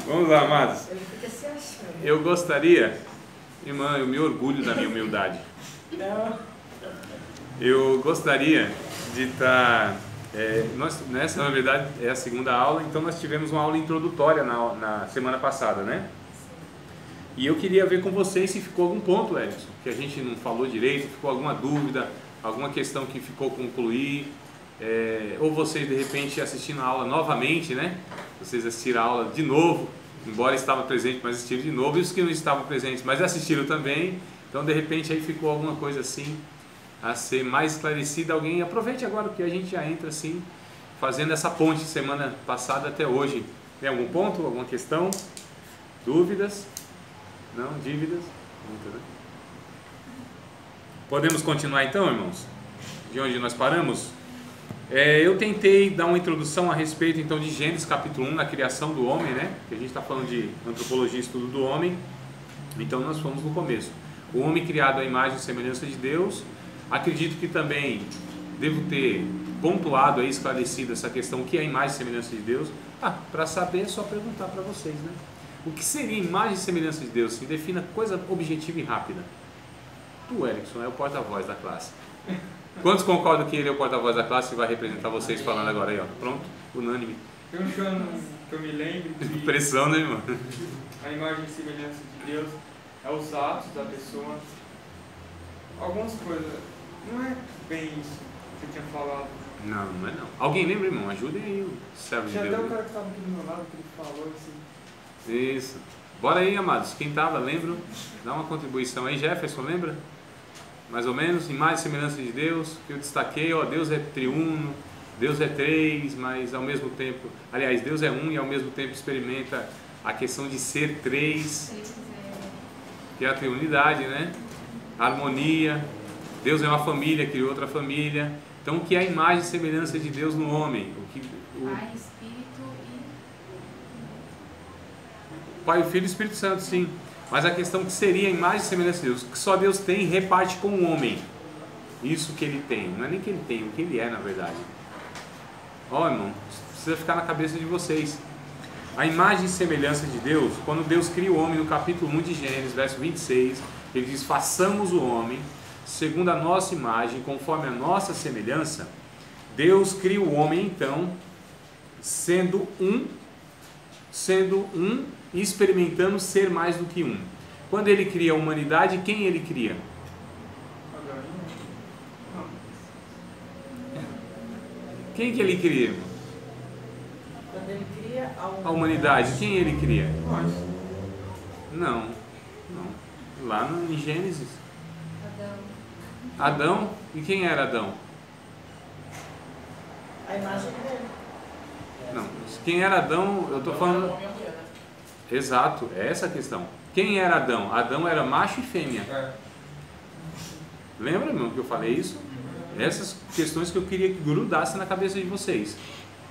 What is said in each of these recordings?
Vamos lá, amados. Ele fica se achando. Eu gostaria, irmã, eu me orgulho da minha humildade. Eu gostaria de estar... nessa, na verdade, é a segunda aula, então nós tivemos uma aula introdutória na semana passada, né? E eu queria ver com vocês se ficou algum ponto, Edson, que a gente não falou direito, ficou alguma dúvida, alguma questão que ficou concluir, ou vocês de repente assistindo a aula novamente, né? Vocês assistiram a aula de novo, embora estava presente, mas assistiram de novo, e os que não estavam presentes, mas assistiram também, então de repente aí ficou alguma coisa assim a ser mais esclarecida. Alguém aproveite agora, porque a gente já entra assim, fazendo essa ponte semana passada até hoje. Tem algum ponto, alguma questão, dúvidas? Não? Dívidas? Muito, né? Podemos continuar então, irmãos? De onde nós paramos? Eu tentei dar uma introdução a respeito então de Gênesis capítulo 1, na criação do homem, né? Que a gente está falando de antropologia e estudo do homem. Então nós fomos no começo. O homem criado à imagem e semelhança de Deus. Acredito que também devo ter pontuado aí, esclarecido essa questão, o que é a imagem e semelhança de Deus. Para saber é só perguntar para vocês, né? O que seria imagem e semelhança de Deus? Se defina coisa objetiva e rápida. Tu, Erickson, é o porta-voz da classe. Quantos concordam que ele é o porta-voz da classe e vai representar vocês falando agora aí, ó? Pronto, unânime. Eu que eu me lembro que pressão, né, irmão? a imagem e semelhança de Deus é os atos da pessoa. Algumas coisas, não é bem isso que você tinha falado. Não, não é não. Alguém lembra, irmão? Ajudem aí o servo de Tinha Deus. até o cara que estava aqui do meu lado que ele falou assim. Isso. Bora aí, amados. Quem estava, lembra? Dá uma contribuição aí. Jefferson, lembra? Mais ou menos, imagem e semelhança de Deus, que eu destaquei, ó, Deus é triuno, Deus é três, mas ao mesmo tempo, aliás, Deus é um e ao mesmo tempo experimenta a questão de ser três, que é a triunidade, né? A harmonia, Deus é uma família, criou outra família. Então, o que é a imagem e semelhança de Deus no homem? Pai, Espírito Pai, o Filho e o Espírito Santo, sim. Mas a questão que seria a imagem e semelhança de Deus, que só Deus tem e reparte com o homem. Isso que ele tem, não é nem que ele tem, o que ele é na verdade. Ó, irmão, precisa ficar na cabeça de vocês. A imagem e semelhança de Deus, quando Deus cria o homem no capítulo 1 de Gênesis, verso 26, ele diz: façamos o homem segundo a nossa imagem, conforme a nossa semelhança. Deus cria o homem então, sendo um e experimentando ser mais do que um. Quando ele cria a humanidade, quem ele cria? Quem que ele cria, irmão? Quando ele cria A humanidade, quem ele cria? Nós. Não. Lá em Gênesis. Adão. Adão, e quem era Adão? a imagem dele. Não, quem era Adão, eu estou falando... Exato, é essa a questão. Quem era Adão? Adão era macho e fêmea. Lembra, irmão, que eu falei isso? Essas questões que eu queria que grudasse na cabeça de vocês,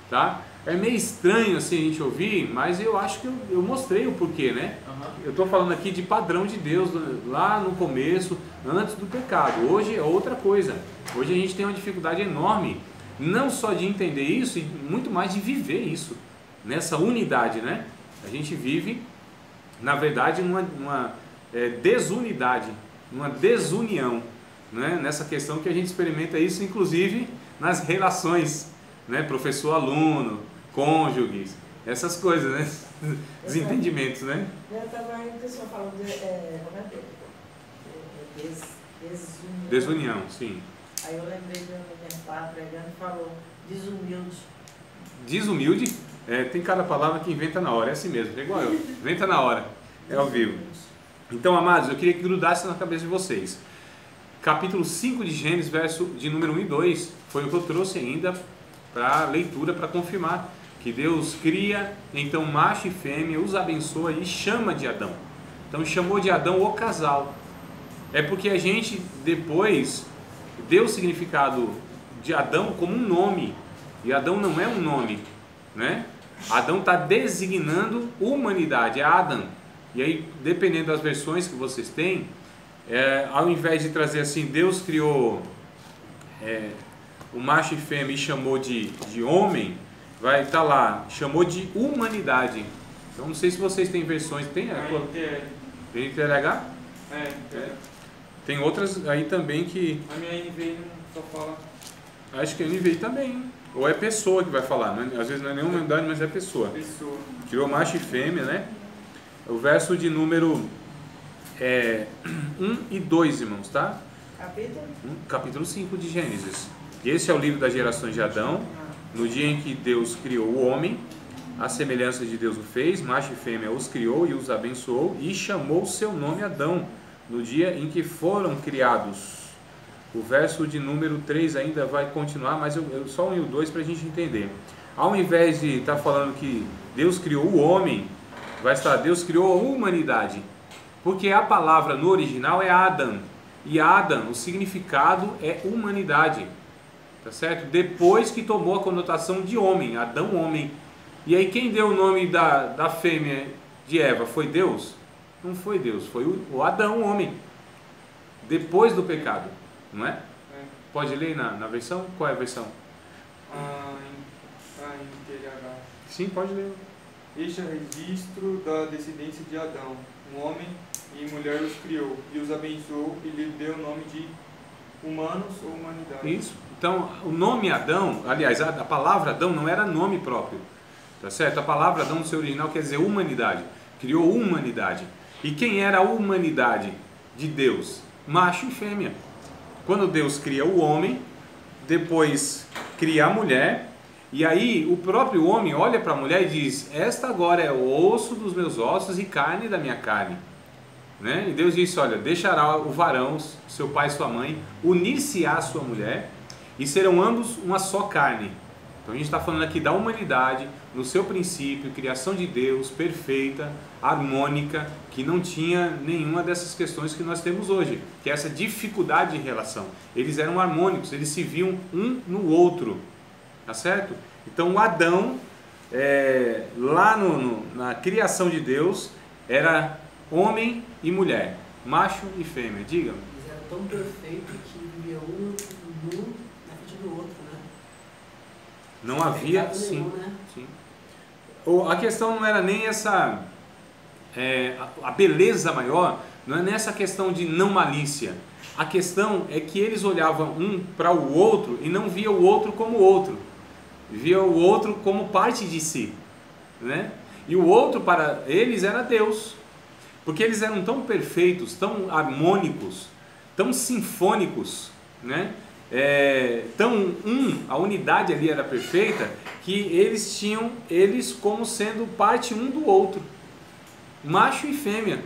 tá? É meio estranho assim a gente ouvir, mas eu acho que eu mostrei o porquê, né? Eu estou falando aqui de padrão de Deus lá no começo, antes do pecado. Hoje é outra coisa. Hoje a gente tem uma dificuldade enorme, não só de entender isso, e muito mais de viver isso, nessa unidade, né? A gente vive, na verdade, numa desunidade, numa desunião, né? Nessa questão que a gente experimenta isso, inclusive, nas relações, né? Professor-aluno, cônjuges, essas coisas, né? Desentendimentos, né? Eu estava aí, o pessoal falando desunião. Desunião, sim. Aí eu lembrei de minha pai pregando e falou desumilde. Desumilde, tem cada palavra que inventa na hora, é assim mesmo, é igual eu, inventa na hora, é ao vivo. Então, amados, eu queria que grudasse na cabeça de vocês. Capítulo 5 de Gênesis, verso de número 1 e 2, foi o que eu trouxe ainda para leitura, para confirmar que Deus cria, então macho e fêmea, os abençoa e chama de Adão. Então chamou de Adão o casal. É porque a gente depois deu o significado de Adão como um nome, e Adão não é um nome, né? Adão está designando humanidade, é Adam. E aí, dependendo das versões que vocês têm, ao invés de trazer assim, Deus criou o macho e fêmea e chamou de homem, vai estar lá, chamou de humanidade. Então não sei se vocês têm versões, tem? Tem TLH? Tem outras aí também que... A minha NVI só fala... Acho que a NVI também. Ou é pessoa que vai falar, né? Às vezes não é nem humanidade, mas é pessoa. Pessoa. Criou macho e fêmea, né? O verso de número 1 e 2, irmãos, tá? Capítulo 5 de Gênesis. Esse é o livro das gerações de Adão. No dia em que Deus criou o homem, a semelhança de Deus o fez, macho e fêmea os criou e os abençoou e chamou o seu nome Adão, no dia em que foram criados. O verso de número 3 ainda vai continuar, mas só o 1 e o 2 para a gente entender. Ao invés de estar falando que Deus criou o homem, vai estar Deus criou a humanidade. Porque a palavra no original é Adam. E Adam, o significado é humanidade. Tá certo? Depois que tomou a conotação de homem, Adão homem. E aí quem deu o nome da fêmea de Eva? Foi Deus? Não foi Deus, foi o Adão homem. Depois do pecado, não é? Pode ler na versão? Qual é a versão? NTLH. Sim, pode ler. Este é o registro da descendência de Adão. Um homem e mulher os criou, e os abençoou, e lhe deu o nome de humanos ou humanidade. Isso. Então, o nome Adão, aliás, a palavra Adão não era nome próprio, tá certo? A palavra Adão no seu original quer dizer humanidade, criou humanidade. E quem era a humanidade de Deus? Macho e fêmea. Quando Deus cria o homem, depois cria a mulher, e aí o próprio homem olha para a mulher e diz: esta agora é o osso dos meus ossos e carne da minha carne. Né? E Deus disse: olha, deixará o varão, seu pai e sua mãe, unir-se-á à sua mulher, e serão ambos uma só carne. Então a gente está falando aqui da humanidade, no seu princípio, criação de Deus, perfeita, harmônica, que não tinha nenhuma dessas questões que nós temos hoje, que é essa dificuldade de relação. Eles eram harmônicos, eles se viam um no outro, tá certo? Então o Adão, lá na criação de Deus, era homem e mulher, macho e fêmea. Diga. Eles eram tão perfeitos que vivia um na frente do outro, né? Não havia, sim, nenhum, né? sim. A questão não era nem essa, a beleza maior, não é nessa questão de não malícia. A questão é que eles olhavam um para o outro e não via o outro como outro, via o outro como parte de si, né? E o outro para eles era Deus, porque eles eram tão perfeitos, tão harmônicos, tão sinfônicos, né? A unidade ali era perfeita, que eles tinham eles como sendo parte um do outro, macho e fêmea,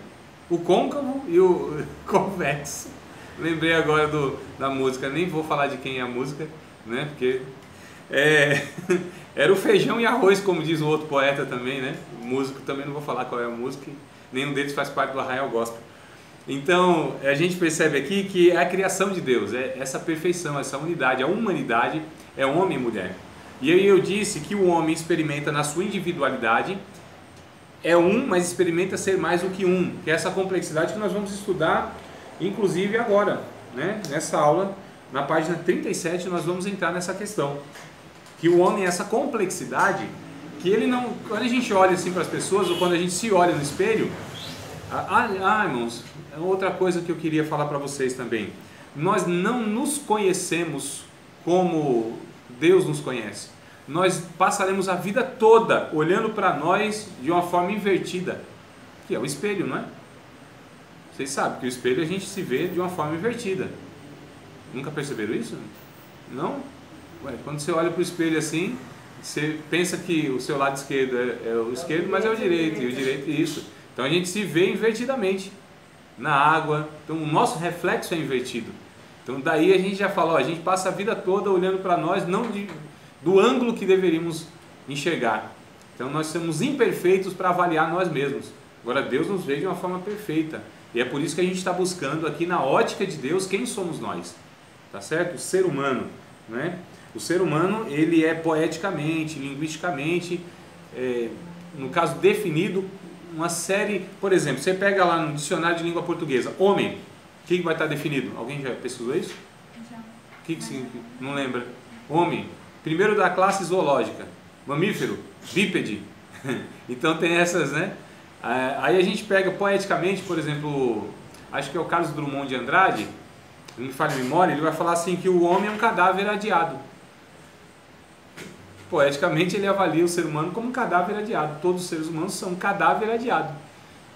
o côncavo e o convexo. Lembrei agora da música, nem vou falar de quem é a música, né? Porque era o feijão e arroz, como diz o outro poeta também, né? O músico também, não vou falar qual é a música, nenhum deles faz parte do Arraial Gospel. Então, a gente percebe aqui que é a criação de Deus, é essa perfeição, essa unidade, a humanidade é homem e mulher. E aí eu disse que o homem experimenta na sua individualidade, é um, mas experimenta ser mais do que um, que é essa complexidade que nós vamos estudar, inclusive agora, né? Nessa aula, na página 37, nós vamos entrar nessa questão. Que o homem é essa complexidade, que ele não... Quando a gente olha assim para as pessoas, ou quando a gente se olha no espelho... irmãos, outra coisa que eu queria falar para vocês também. Nós não nos conhecemos como Deus nos conhece. Nós passaremos a vida toda olhando para nós de uma forma invertida, que é o espelho, não é? Vocês sabem que o espelho a gente se vê de uma forma invertida. Nunca perceberam isso? Não? Quando você olha para o espelho assim, você pensa que o seu lado esquerdo é o esquerdo, mas é o direito, e o direito é isso. Então a gente se vê invertidamente na água, então o nosso reflexo é invertido. Então daí a gente já falou, a gente passa a vida toda olhando para nós, não do ângulo que deveríamos enxergar. Então nós somos imperfeitos para avaliar nós mesmos. Agora Deus nos vê de uma forma perfeita. E é por isso que a gente está buscando aqui na ótica de Deus quem somos nós. Tá certo? O ser humano, né? O ser humano, ele é poeticamente, linguisticamente, no caso definido, uma série, por exemplo, você pega lá no dicionário de língua portuguesa, homem, o que vai estar definido? Alguém já pesquisou isso? Já. O que significa? Não lembra? Homem, primeiro da classe zoológica. mamífero, bípede. Então tem essas, né? Aí a gente pega poeticamente, por exemplo, acho que é o Carlos Drummond de Andrade, não me falha a memória, ele vai falar assim que o homem é um cadáver adiado. Poeticamente ele avalia o ser humano como um cadáver adiado. Todos os seres humanos são um cadáver adiado.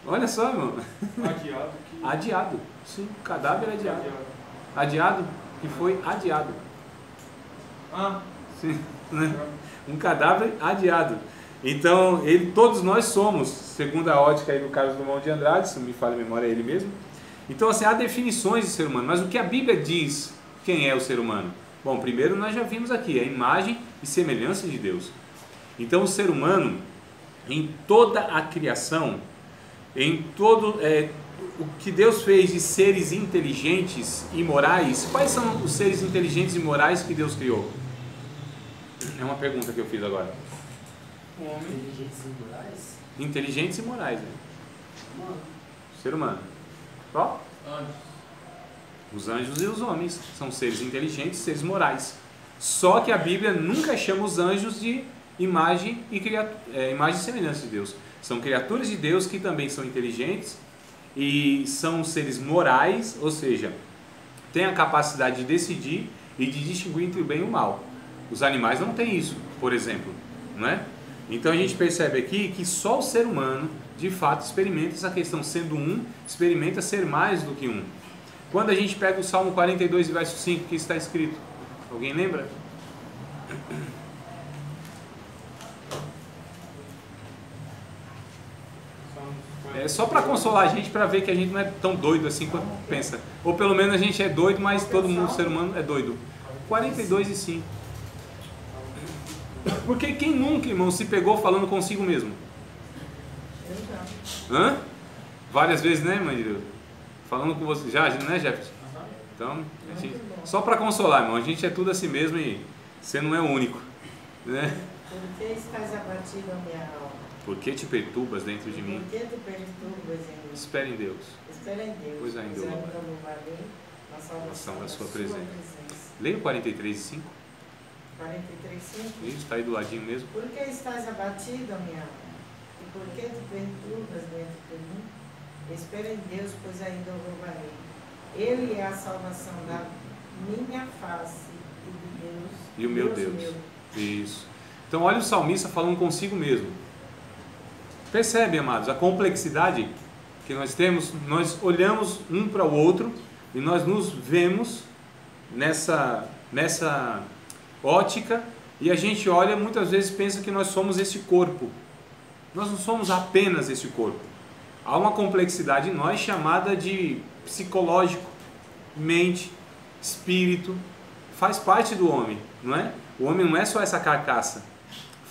Olha só, irmão. Adiado. Adiado, sim, cadáver adiado. Adiado, que foi adiado. Sim, né? Um cadáver adiado. Então, todos nós somos, segundo a ótica aí do Carlos Drummond de Andrade, se não me falha a memória, é ele mesmo. Então, assim, há definições de ser humano, mas o que a Bíblia diz quem é o ser humano? Bom, primeiro nós já vimos aqui, a imagem e semelhança de Deus. Então, o ser humano, em toda a criação, em todo o que Deus fez de seres inteligentes e morais, quais são os seres inteligentes e morais que Deus criou? É uma pergunta que eu fiz agora. Inteligentes e morais? Inteligentes e morais, né? Humano. Ser humano. Qual? Anjos. Os anjos e os homens são seres inteligentes, seres morais. Só que a Bíblia nunca chama os anjos de imagem e semelhança de Deus. São criaturas de Deus que também são inteligentes e são seres morais, ou seja, têm a capacidade de decidir e de distinguir entre o bem e o mal. Os animais não têm isso, por exemplo, não é? Então a gente percebe aqui que só o ser humano, de fato, experimenta essa questão, sendo um, experimenta ser mais do que um. Quando a gente pega o Salmo 42, verso 5, que está escrito, alguém lembra? É só para consolar a gente, para ver que a gente não é tão doido assim quanto pensa. Ou pelo menos a gente é doido, mas todo mundo, ser humano, é doido. 42 e 5. Porque quem nunca, irmão, se pegou falando consigo mesmo? Hã? Várias vezes, né, mãe de Deus? Falando com você. Já, né, Jefferson? Então, só para consolar, irmão, a gente é tudo assim mesmo e você não é o único, né? Por que estás abatido, minha alma? Por que te perturbas dentro de mim? Por que te perturbas em mim? Espera em Deus. Espera em Deus. Pois ainda eu louvarei na salvação da sua presença. Leia o 43 e 5. 43, 5. Isso, está aí do ladinho mesmo. Por que estás abatido, minha alma? E por que te perturbas dentro de mim? Espera em Deus, pois ainda o louvarei. Ele é a salvação da minha face e de Deus. E o meu Deus. Isso. Então olha o salmista falando consigo mesmo. Percebe, amados, a complexidade que nós temos? Nós olhamos um para o outro e nós nos vemos nessa ótica e a gente olha, muitas vezes pensa que nós somos esse corpo. Nós não somos apenas esse corpo. Há uma complexidade em nós chamada de psicológico, mente, espírito. Faz parte do homem, não é? O homem não é só essa carcaça.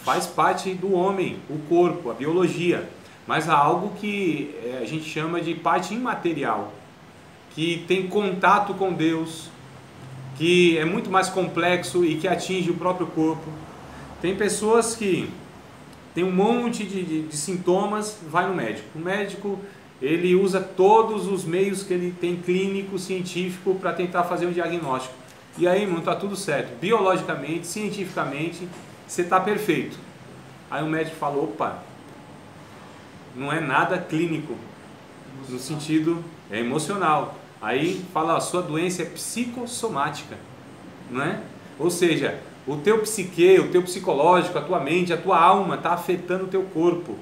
Faz parte do homem, o corpo, a biologia. Mas há algo que a gente chama de parte imaterial, que tem contato com Deus, que é muito mais complexo e que atinge o próprio corpo. Tem pessoas que tem um monte de sintomas, vai no médico. O médico, ele usa todos os meios que ele tem clínico, científico, para tentar fazer um diagnóstico. E aí, irmão, está tudo certo. Biologicamente, cientificamente, você está perfeito. Aí o médico fala, opa, não é nada clínico, no sentido emocional. Aí fala, a sua doença é psicossomática, não é? Ou seja, o teu psique, o teu psicológico, a tua mente, a tua alma está afetando o teu corpo.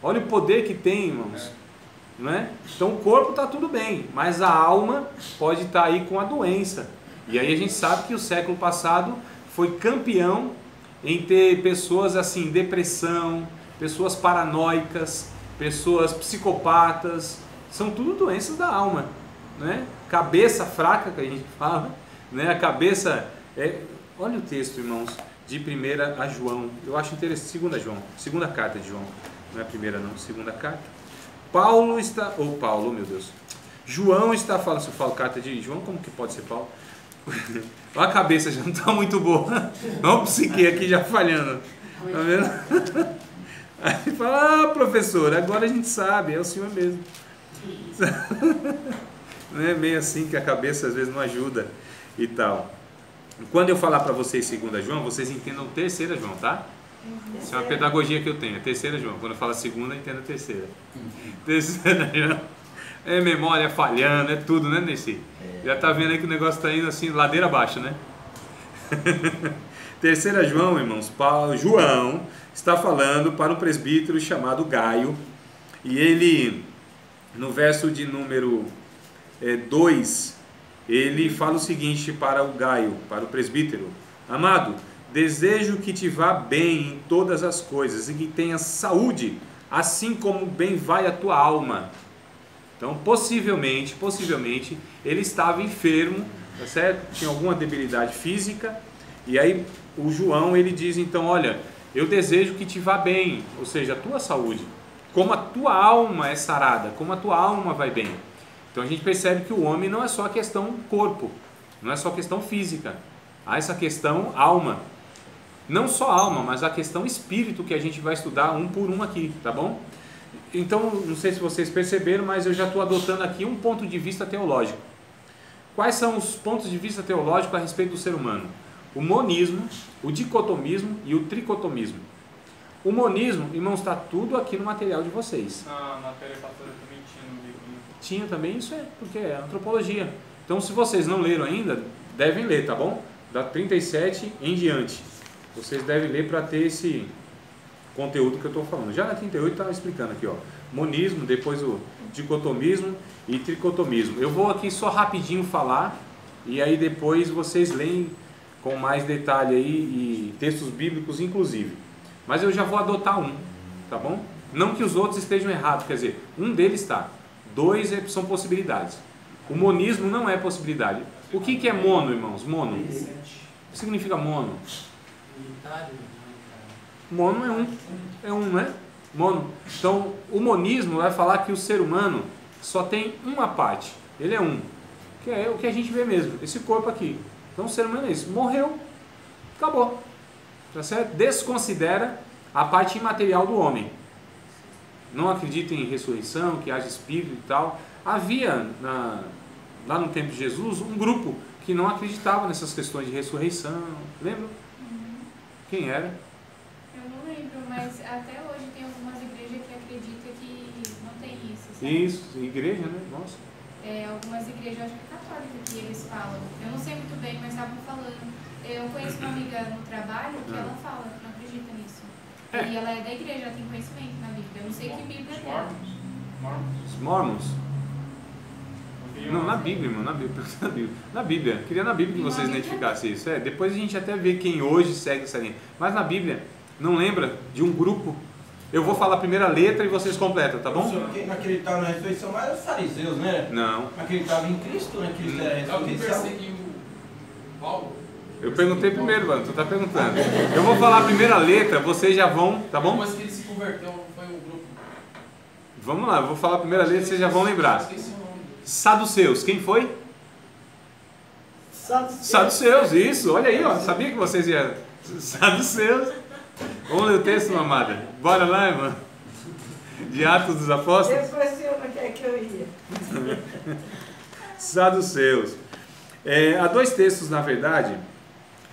Olha o poder que tem, irmãos. Não é? Então o corpo está tudo bem, mas a alma pode estar aí com a doença. E aí a gente sabe que o século passado foi campeão em ter pessoas assim, depressão, pessoas paranoicas, pessoas psicopatas. São tudo doenças da alma, né? Cabeça fraca, que a gente fala, né? A cabeça olha o texto, irmãos, de 1 a João. Eu acho interessante, 2 João, segunda carta de João. Não é a primeira não, segunda carta. Paulo, meu Deus. João está falando, se eu falo carta de João, como que pode ser Paulo? A cabeça já não está muito boa. Olha o psique aqui já falhando. Tá vendo? Aí fala, professor, agora a gente sabe, é o senhor mesmo. Não é meio assim que a cabeça às vezes não ajuda e tal. Quando eu falar para vocês 2 João, vocês entendam 3 João, tá? Isso é uma pedagogia que eu tenho. A terceira, João. Quando eu falo a segunda, entenda a terceira. Terceira, João. É memória falhando, é tudo, né, Nessi? Já tá vendo aí que o negócio tá indo assim, ladeira abaixo, né? Terceira João, irmãos. João está falando para um presbítero chamado Gaio. E ele, no verso de número 2, ele fala o seguinte para o Gaio, para o presbítero: amado, desejo que te vá bem em todas as coisas e que tenhas saúde, assim como bem vai a tua alma. Então, possivelmente, ele estava enfermo, tá certo? Tinha alguma debilidade física. E aí o João, ele diz então, olha, eu desejo que te vá bem, ou seja, a tua saúde, como a tua alma é sarada, como a tua alma vai bem. Então a gente percebe que o homem não é só a questão corpo, não é só a questão física, há essa questão alma. Não só alma, mas a questão espírito, que a gente vai estudar um por um aqui, tá bom? Então, não sei se vocês perceberam, mas eu já estou adotando aqui um ponto de vista teológico. Quais são os pontos de vista teológicos a respeito do ser humano? O monismo, o dicotomismo e o tricotomismo. O monismo, irmãos, está tudo aqui no material de vocês. Na matéria passada também tinha no livro. Tinha também, isso porque é antropologia. Então, se vocês não leram ainda, devem ler, tá bom? Da 37 em diante. Vocês devem ler para ter esse conteúdo que eu estou falando. Já na 38 estava explicando aqui, ó, monismo, depois o dicotomismo e tricotomismo. Eu vou aqui só rapidinho falar e aí depois vocês leem com mais detalhe aí e textos bíblicos inclusive. Mas eu já vou adotar um, tá bom? Não que os outros estejam errados, quer dizer, um deles está. Dois são possibilidades. O monismo não é possibilidade. O que é mono, irmãos? Mono. O que significa mono? Mono é um, né? Mono. Então, o monismo vai falar que o ser humano só tem uma parte. Ele é um. Que é o que a gente vê mesmo. Esse corpo aqui. Então, o ser humano é isso. Morreu. Acabou. Tá certo? Desconsidera a parte imaterial do homem. Não acredita em ressurreição, que haja espírito e tal. Havia, lá no tempo de Jesus, um grupo que não acreditava nessas questões de ressurreição. Lembra? Quem era? Eu não lembro, mas até hoje tem algumas igrejas que acreditam que não tem isso, sabe? Isso, igreja, né? Nossa. Algumas igrejas, acho que é católica, que eles falam. Eu não sei muito bem, mas estavam falando. Eu conheço uma amiga no trabalho que ela fala que não acredita nisso. E ela é da igreja, ela tem conhecimento na Bíblia. Eu não sei que Bíblia é dela. Os Mormons? Não, na Bíblia, irmão, na Bíblia. Queria na Bíblia que vocês identificassem isso. Depois a gente até vê quem hoje segue essa linha. Mas na Bíblia, não lembra de um grupo? Eu vou falar a primeira letra e vocês completam, tá bom? Quem não acreditava na ressurreição eram os fariseus, né? Não. Acreditava em Cristo, né? Cristo era a ressurreição. Paulo? Eu perguntei primeiro, mano, tu tá perguntando. Eu vou falar a primeira letra, vocês já vão, tá bom? Depois que ele se converteu, não foi um grupo. Vamos lá, eu vou falar a primeira letra, vocês já vão lembrar. Esqueci o nome. Saduceus, quem foi? Saduceus, isso, olha aí, ó, sabia que vocês iam. Saduceus. Vamos ler o texto, mamada? Bora lá, irmão. De Atos dos Apóstolos. Depois você não quer que eu ia. Saduceus. Há dois textos, na verdade,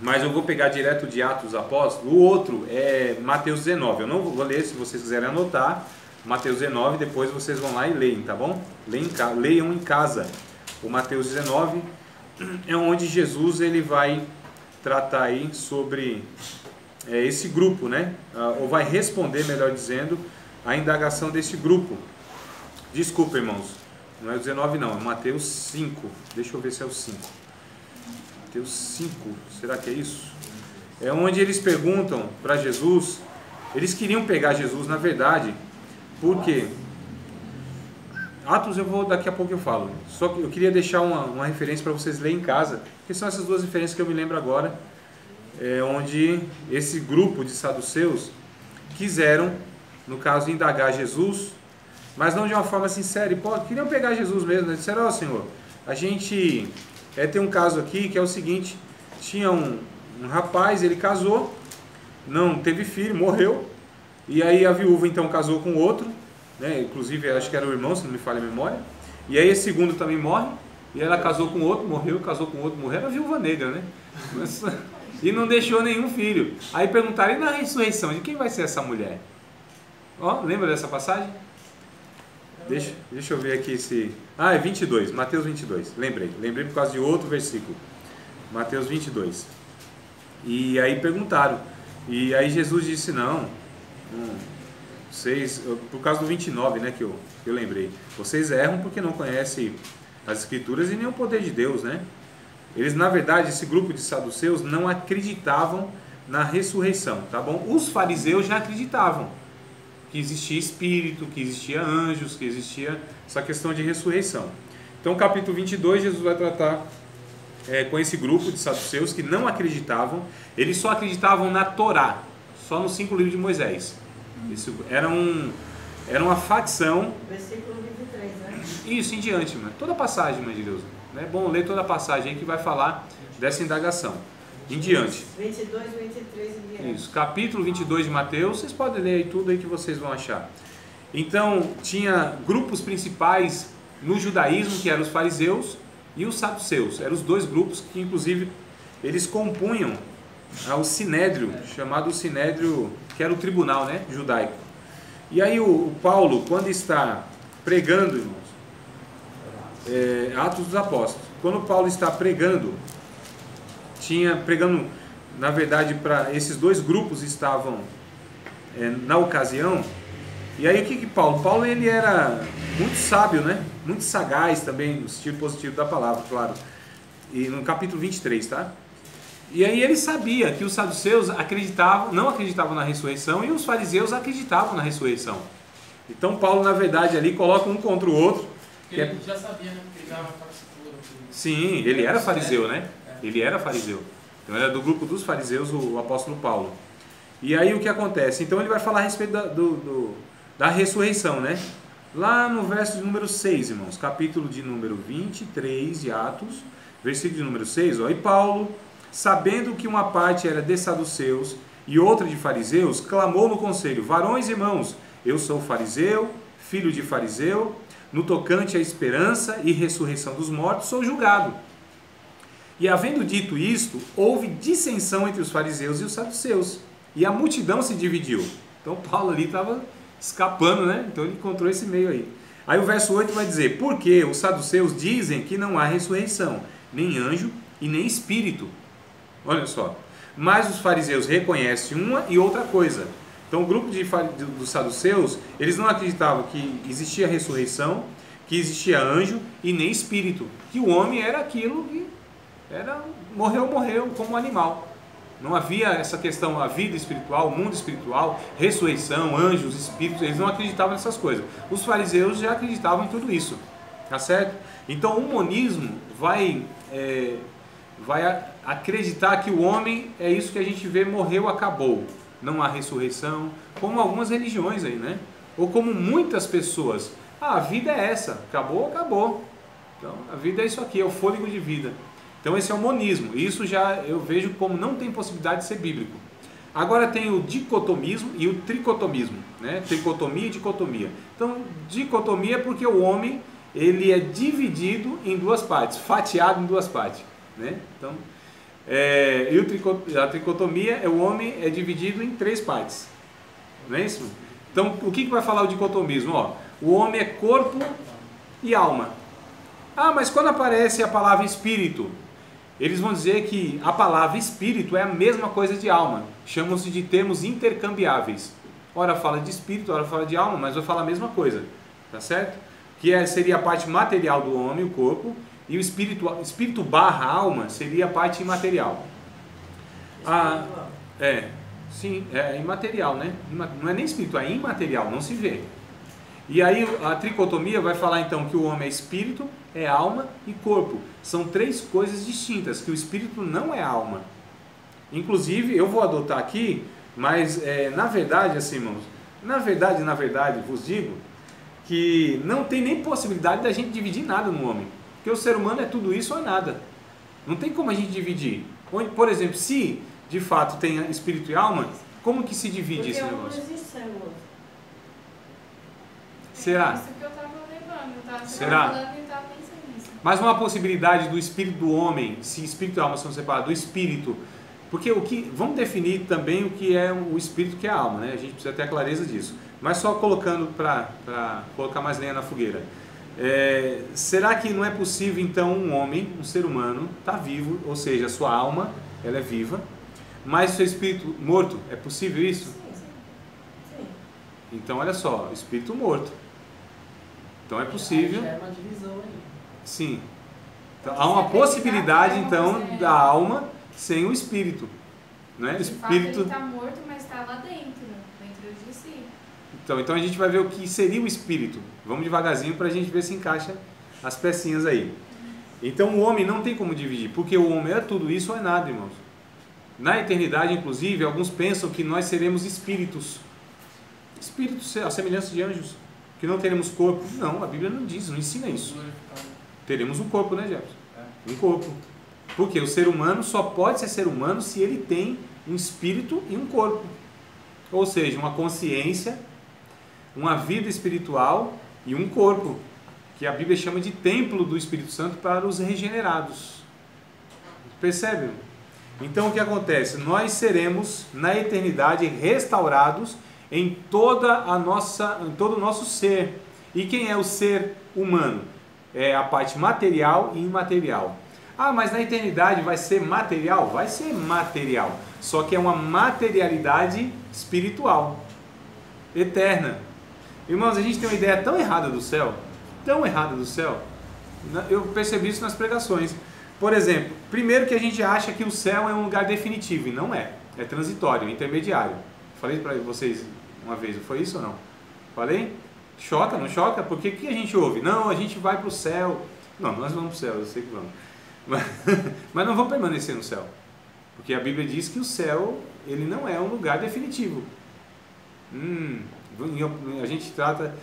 mas eu vou pegar direto de Atos dos Apóstolos. O outro é Mateus 19. Eu não vou ler, se vocês quiserem anotar. Mateus 19, depois vocês vão lá e leem, tá bom? Leiam em casa. O Mateus 19 é onde Jesus ele vai tratar aí sobre esse grupo, né? Ou vai responder, melhor dizendo, a indagação desse grupo. Desculpa, irmãos, não é o 19 não, é Mateus 5. Deixa eu ver se é o 5. Mateus 5, será que é isso? É onde eles perguntam para Jesus. Eles queriam pegar Jesus, na verdade. Por quê? Atos daqui a pouco eu falo. Só que eu queria deixar uma referência para vocês lerem em casa, que são essas duas referências que eu me lembro agora, onde esse grupo de saduceus quiseram, no caso, indagar Jesus, mas não de uma forma sincera. Queriam pegar Jesus mesmo, né? Disseram, Senhor, a gente tem um caso aqui que é o seguinte, tinha um rapaz, ele casou, não teve filho, morreu. E aí a viúva então casou com outro, né? Inclusive acho que era o irmão, se não me falha a memória. E aí esse segundo também morre, e ela casou com outro, morreu, casou com outro, morreu, era a viúva negra, né? e não deixou nenhum filho. Aí perguntaram, e na ressurreição, de quem vai ser essa mulher? Ó, lembra dessa passagem? Deixa eu ver aqui se... Ah, é 22, Mateus 22, lembrei por causa de outro versículo, Mateus 22. E aí perguntaram, e aí Jesus disse, não, vocês, por causa do 29, né, que eu lembrei, vocês erram porque não conhecem as Escrituras e nem o poder de Deus, né? Eles, na verdade, esse grupo de saduceus não acreditavam na ressurreição, tá bom? Os fariseus já acreditavam que existia espírito, que existia anjos, que existia essa questão de ressurreição. Então, capítulo 22, Jesus vai tratar com esse grupo de saduceus que não acreditavam, eles só acreditavam na Torá, só nos 5 livros de Moisés. Isso era uma facção. Versículo 23, né? Isso, em diante, mano. Toda a passagem, mãe de Deus. É bom ler toda a passagem aí que vai falar dessa indagação. Em diante. 22, 23 em diante. Isso, capítulo 22 de Mateus, vocês podem ler aí tudo aí que vocês vão achar. Então, tinha grupos principais no judaísmo, que eram os fariseus e os saduceus. Eram os dois grupos que, inclusive, eles compunham o sinédrio, chamado sinédrio, que era o tribunal, né, judaico. E aí o Paulo, quando está pregando, irmãos, Atos dos Apóstolos, quando Paulo está pregando, na verdade, para esses dois grupos estavam na ocasião. E aí o que Paulo? Paulo, ele era muito sábio, né? Muito sagaz também, no sentido positivo da palavra, claro. E no capítulo 23, tá? E aí ele sabia que os saduceus não acreditavam na ressurreição e os fariseus acreditavam na ressurreição. Então Paulo, na verdade, ali coloca um contra o outro. Ele já sabia, né? Que ele dava participação. Sim, ele era fariseu, né? Ele era fariseu. Então era do grupo dos fariseus o apóstolo Paulo. E aí o que acontece? Então ele vai falar a respeito da ressurreição, né? Lá no verso de número 6, irmãos, capítulo de número 23 de Atos, versículo de número 6, ó. E Paulo, sabendo que uma parte era de saduceus e outra de fariseus, clamou no conselho: varões e irmãos, eu sou fariseu, filho de fariseu, no tocante à esperança e ressurreição dos mortos, sou julgado. E havendo dito isto, houve dissensão entre os fariseus e os saduceus, e a multidão se dividiu. Então Paulo ali estava escapando, né? Então ele encontrou esse meio aí. Aí o verso 8 vai dizer: porque os saduceus dizem que não há ressurreição, nem anjo e nem espírito. Olha só. Mas os fariseus reconhecem uma e outra coisa. Então o grupo dos saduceus, eles não acreditavam que existia ressurreição, que existia anjo e nem espírito. Que o homem era aquilo que morreu como animal. Não havia essa questão, a vida espiritual, o mundo espiritual, ressurreição, anjos, espíritos, eles não acreditavam nessas coisas. Os fariseus já acreditavam em tudo isso, tá certo? Então o monismo vai acreditar que o homem é isso que a gente vê, morreu, acabou. Não há ressurreição, como algumas religiões aí, né? Ou como muitas pessoas, a vida é essa, acabou, acabou. Então a vida é isso aqui, é o fôlego de vida. Então esse é o monismo, e isso já eu vejo como não tem possibilidade de ser bíblico. Agora tem o dicotomismo e o tricotomismo, né? Tricotomia e dicotomia. Então dicotomia é porque o homem ele é dividido em duas partes, fatiado em duas partes, né? Então, e a tricotomia é o homem é dividido em 3 partes, não é isso? Então o que vai falar o dicotomismo? Ó, o homem é corpo e alma. Ah, mas quando aparece a palavra espírito, eles vão dizer que a palavra espírito é a mesma coisa de alma. Chamam-se de termos intercambiáveis. Ora fala de espírito, ora fala de alma, mas vai falar a mesma coisa. Tá certo? Que seria a parte material do homem, o corpo, e o espírito barra alma seria a parte imaterial. Sim, é imaterial, né? Não é nem espírito, é imaterial, não se vê. E aí a tricotomia vai falar então que o homem é espírito, é alma e corpo. São 3 coisas distintas, que o espírito não é alma. Inclusive, eu vou adotar aqui, mas na verdade, assim, irmãos, na verdade, vos digo que não tem nem possibilidade da gente dividir nada no homem. Porque o ser humano é tudo isso ou nada. Não tem como a gente dividir. Por exemplo, se de fato tem espírito e alma, como que se divide esse negócio? Porque um existe sem o outro. Será? Isso que eu estava lembrando. Será? Falando e estava pensando nisso. Mas não há possibilidade do espírito do homem, se espírito e alma são separados, do espírito Porque vamos definir também o que é o espírito, que é a alma, né? A gente precisa ter a clareza disso. Mas só colocando para colocar mais lenha na fogueira. Será que não é possível então um homem, um ser humano, está vivo, ou seja, a sua alma, ela é viva, mas o seu espírito morto? É possível isso? Sim. Então olha só, espírito morto. Então é possível. Já é uma divisão aí. Sim. Então, há uma possibilidade então da alma sem o espírito, né? O De fato, espírito. ele está morto, mas está lá dentro de si. Então a gente vai ver o que seria o espírito. Vamos devagarzinho para a gente ver se encaixa as pecinhas aí. Então o homem não tem como dividir, porque o homem é tudo isso ou é nada, irmãos. Na eternidade, inclusive, alguns pensam que nós seremos espíritos. Espíritos, a semelhança de anjos, que não teremos corpo. Não, a Bíblia não diz, não ensina isso. Teremos um corpo, né, Jefferson? Um corpo. Porque o ser humano só pode ser ser humano se ele tem um espírito e um corpo. Ou seja, uma consciência, uma vida espiritual e um corpo, que a Bíblia chama de templo do Espírito Santo para os regenerados. Percebe? Então o que acontece? Nós seremos na eternidade restaurados em todo o nosso ser. E quem é o ser humano? É a parte material e imaterial. Ah, mas na eternidade vai ser material? Vai ser material. Só que é uma materialidade espiritual, eterna. Irmãos, a gente tem uma ideia tão errada do céu, eu percebi isso nas pregações. Por exemplo, primeiro que a gente acha que o céu é um lugar definitivo, e não é. É transitório, intermediário. Falei para vocês uma vez, foi isso ou não? Falei? Choca, não choca? Porque o que a gente ouve? Não, a gente vai para o céu. Não, nós vamos para o céu, eu sei que vamos. Mas não vamos permanecer no céu. Porque a Bíblia diz que o céu, ele não é um lugar definitivo. A gente trata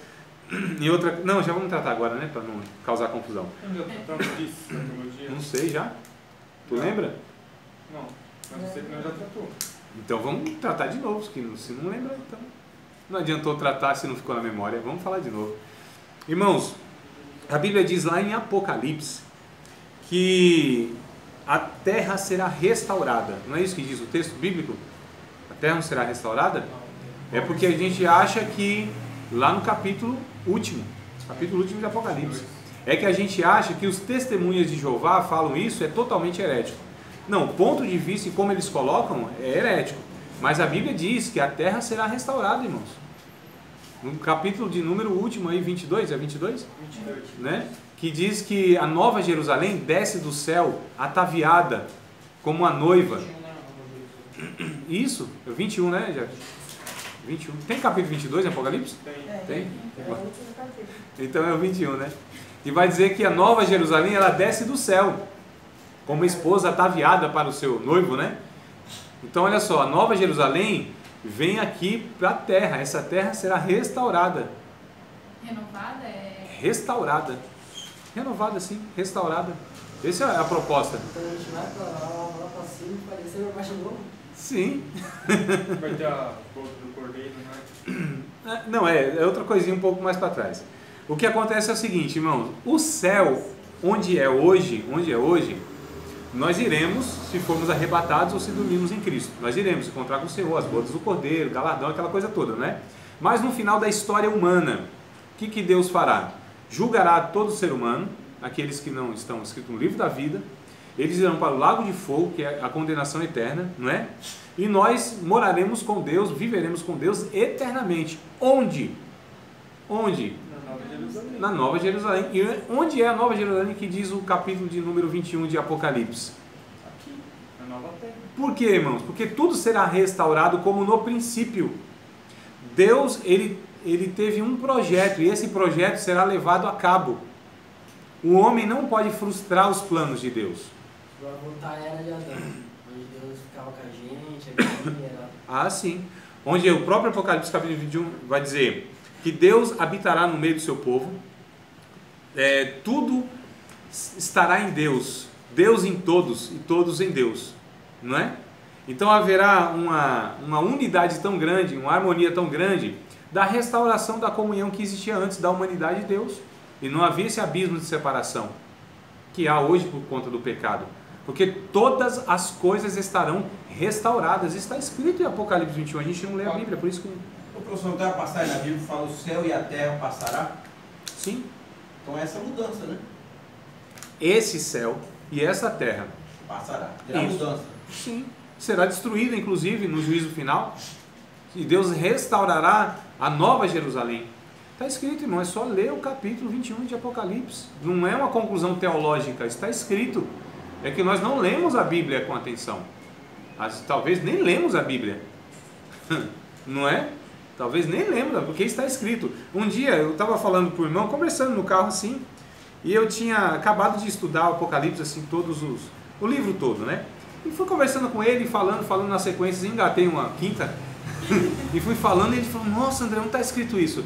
em outra... Não, já vamos tratar agora, né? Para não causar confusão. Não sei já. Tu lembra? Não, mas você que não já tratou. Então vamos tratar de novo, se não lembra, então não adiantou tratar se não ficou na memória. Vamos falar de novo. Irmãos, a Bíblia diz lá em Apocalipse que a terra será restaurada. Não é isso que diz o texto bíblico? A terra não será restaurada? É porque a gente acha que lá no capítulo último de Apocalipse, é que a gente acha que os testemunhas de Jeová falam isso, é totalmente herético. Não, o ponto de vista e como eles colocam é herético. Mas a Bíblia diz que a terra será restaurada, irmãos. No capítulo de número último aí, 22, é 22? 22. Né? Que diz que a nova Jerusalém desce do céu ataviada como a noiva. Isso, é 21, né, Jefferson? 21. Tem capítulo 22 em Apocalipse? Tem? É o último capítulo. Então é o 21, né? E vai dizer que a nova Jerusalém, ela desce do céu como esposa ataviada para o seu noivo, né? Então olha só, a nova Jerusalém vem aqui para a terra. Essa terra será restaurada. Renovada Restaurada. Renovada, sim, restaurada. Essa é a proposta. Então a gente vai lá pra cima e parecer uma baixa novo. Sim. Vai ter a boca do cordeiro, né? Não, é outra coisinha um pouco mais para trás. O que acontece é o seguinte, irmãos. O céu, onde é hoje, nós iremos se formos arrebatados ou se dormirmos em Cristo. Nós iremos encontrar com o Senhor, as bodas do cordeiro, galardão, aquela coisa toda, né? Mas no final da história humana, o que Deus fará? Julgará todo ser humano, aqueles que não estão escritos no livro da vida. Eles irão para o lago de fogo, que é a condenação eterna, não é? E nós moraremos com Deus, viveremos com Deus eternamente. Onde? Onde? Na Nova Jerusalém. Na Nova Jerusalém. E onde é a Nova Jerusalém que diz o capítulo de número 21 de Apocalipse? Aqui, na Nova Terra. Por quê, irmãos? Porque tudo será restaurado como no princípio. Deus, ele teve um projeto e esse projeto será levado a cabo. O homem não pode frustrar os planos de Deus. Vai voltar a era de Adão, onde Deus ficava com a gente, aqui era... Ah, sim. Onde o próprio Apocalipse capítulo 21 vai dizer que Deus habitará no meio do seu povo, tudo estará em Deus, Deus em todos e todos em Deus, não é? Então haverá uma unidade tão grande, uma harmonia tão grande da restauração da comunhão que existia antes da humanidade de Deus, e não havia esse abismo de separação que há hoje por conta do pecado. Porque todas as coisas estarão restauradas. Está escrito em Apocalipse 21. A gente não lê a Bíblia, por isso que... O professor, tem uma passagem na Bíblia que fala: o céu e a terra passará. Sim. Então essa mudança, né? Esse céu e essa terra. Passará. Terá Isso. mudança. Sim. Será destruída, inclusive, no juízo final. E Deus restaurará a nova Jerusalém. Está escrito, irmão. É só ler o capítulo 21 de Apocalipse. Não é uma conclusão teológica. Está escrito. É que nós não lemos a Bíblia com atenção. Talvez nem lemos a Bíblia. Não é? Talvez nem lembra, porque está escrito. Um dia eu estava falando para o irmão, conversando no carro assim, e eu tinha acabado de estudar o Apocalipse, assim, o livro todo, né? E fui conversando com ele, falando na sequência, engatei uma quinta, e fui falando, e ele falou: nossa, André, não está escrito isso? Eu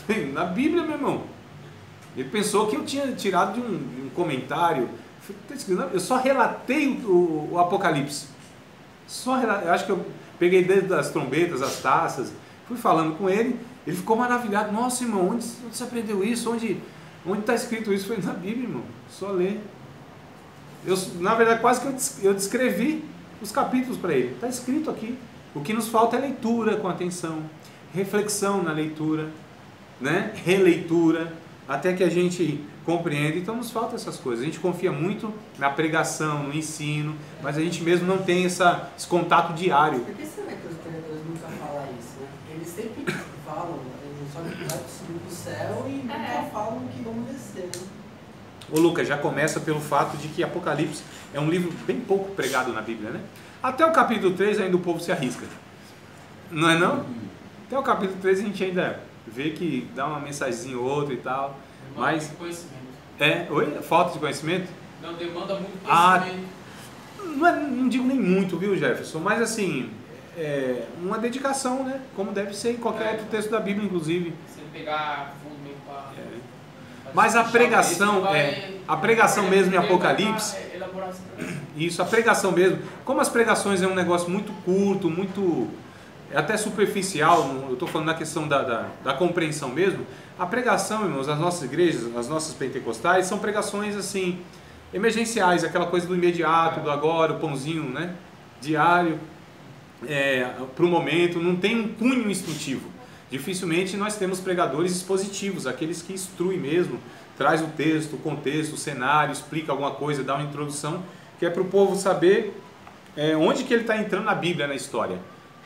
falei: na Bíblia, meu irmão. Ele pensou que eu tinha tirado de um comentário. Eu só relatei o Apocalipse. Eu acho que eu peguei desde as trombetas, as taças, fui falando com ele, ele ficou maravilhado. Nossa, irmão, onde você aprendeu isso? Onde está escrito isso? Foi na Bíblia, irmão. Só ler. Na verdade, quase que eu descrevi os capítulos para ele. Está escrito aqui. O que nos falta é leitura com atenção, reflexão na leitura, né? Releitura, até que a gente compreenda. Então nos falta essas coisas. A gente confia muito na pregação, no ensino, mas a gente mesmo não tem esse contato diário. Por que será que os pregadores nunca falam isso, né? Eles sempre falam, eles só vai subir pro céu e nunca falam que vão descer, né? Ô Lucas, já começa pelo fato de que Apocalipse é um livro bem pouco pregado na Bíblia, né? Até o capítulo 3 ainda o povo se arrisca. Não é não? Até o capítulo 3 a gente ainda vê que dá uma mensagenzinha ou outra e tal. Mas... conhecimento. Oi? Falta de conhecimento? Não, demanda muito conhecimento. Não digo nem muito, viu, Jefferson? Mas assim, uma dedicação, né? Como deve ser em qualquer outro texto da Bíblia, inclusive. Você pegar fundo mesmo para... Mas a pregação mesmo em Apocalipse, isso, a pregação mesmo, como as pregações é um negócio muito curto, muito, até superficial, eu estou falando na questão da compreensão mesmo, a pregação, irmãos, as nossas igrejas, as nossas pentecostais, são pregações assim, emergenciais, aquela coisa do imediato, do agora, o pãozinho, né, diário, para o momento, não tem um cunho instrutivo. Dificilmente nós temos pregadores expositivos, aqueles que instruem mesmo, traz o texto, o contexto, o cenário, explica alguma coisa, dá uma introdução, que é para o povo saber onde que ele está entrando na Bíblia, na história,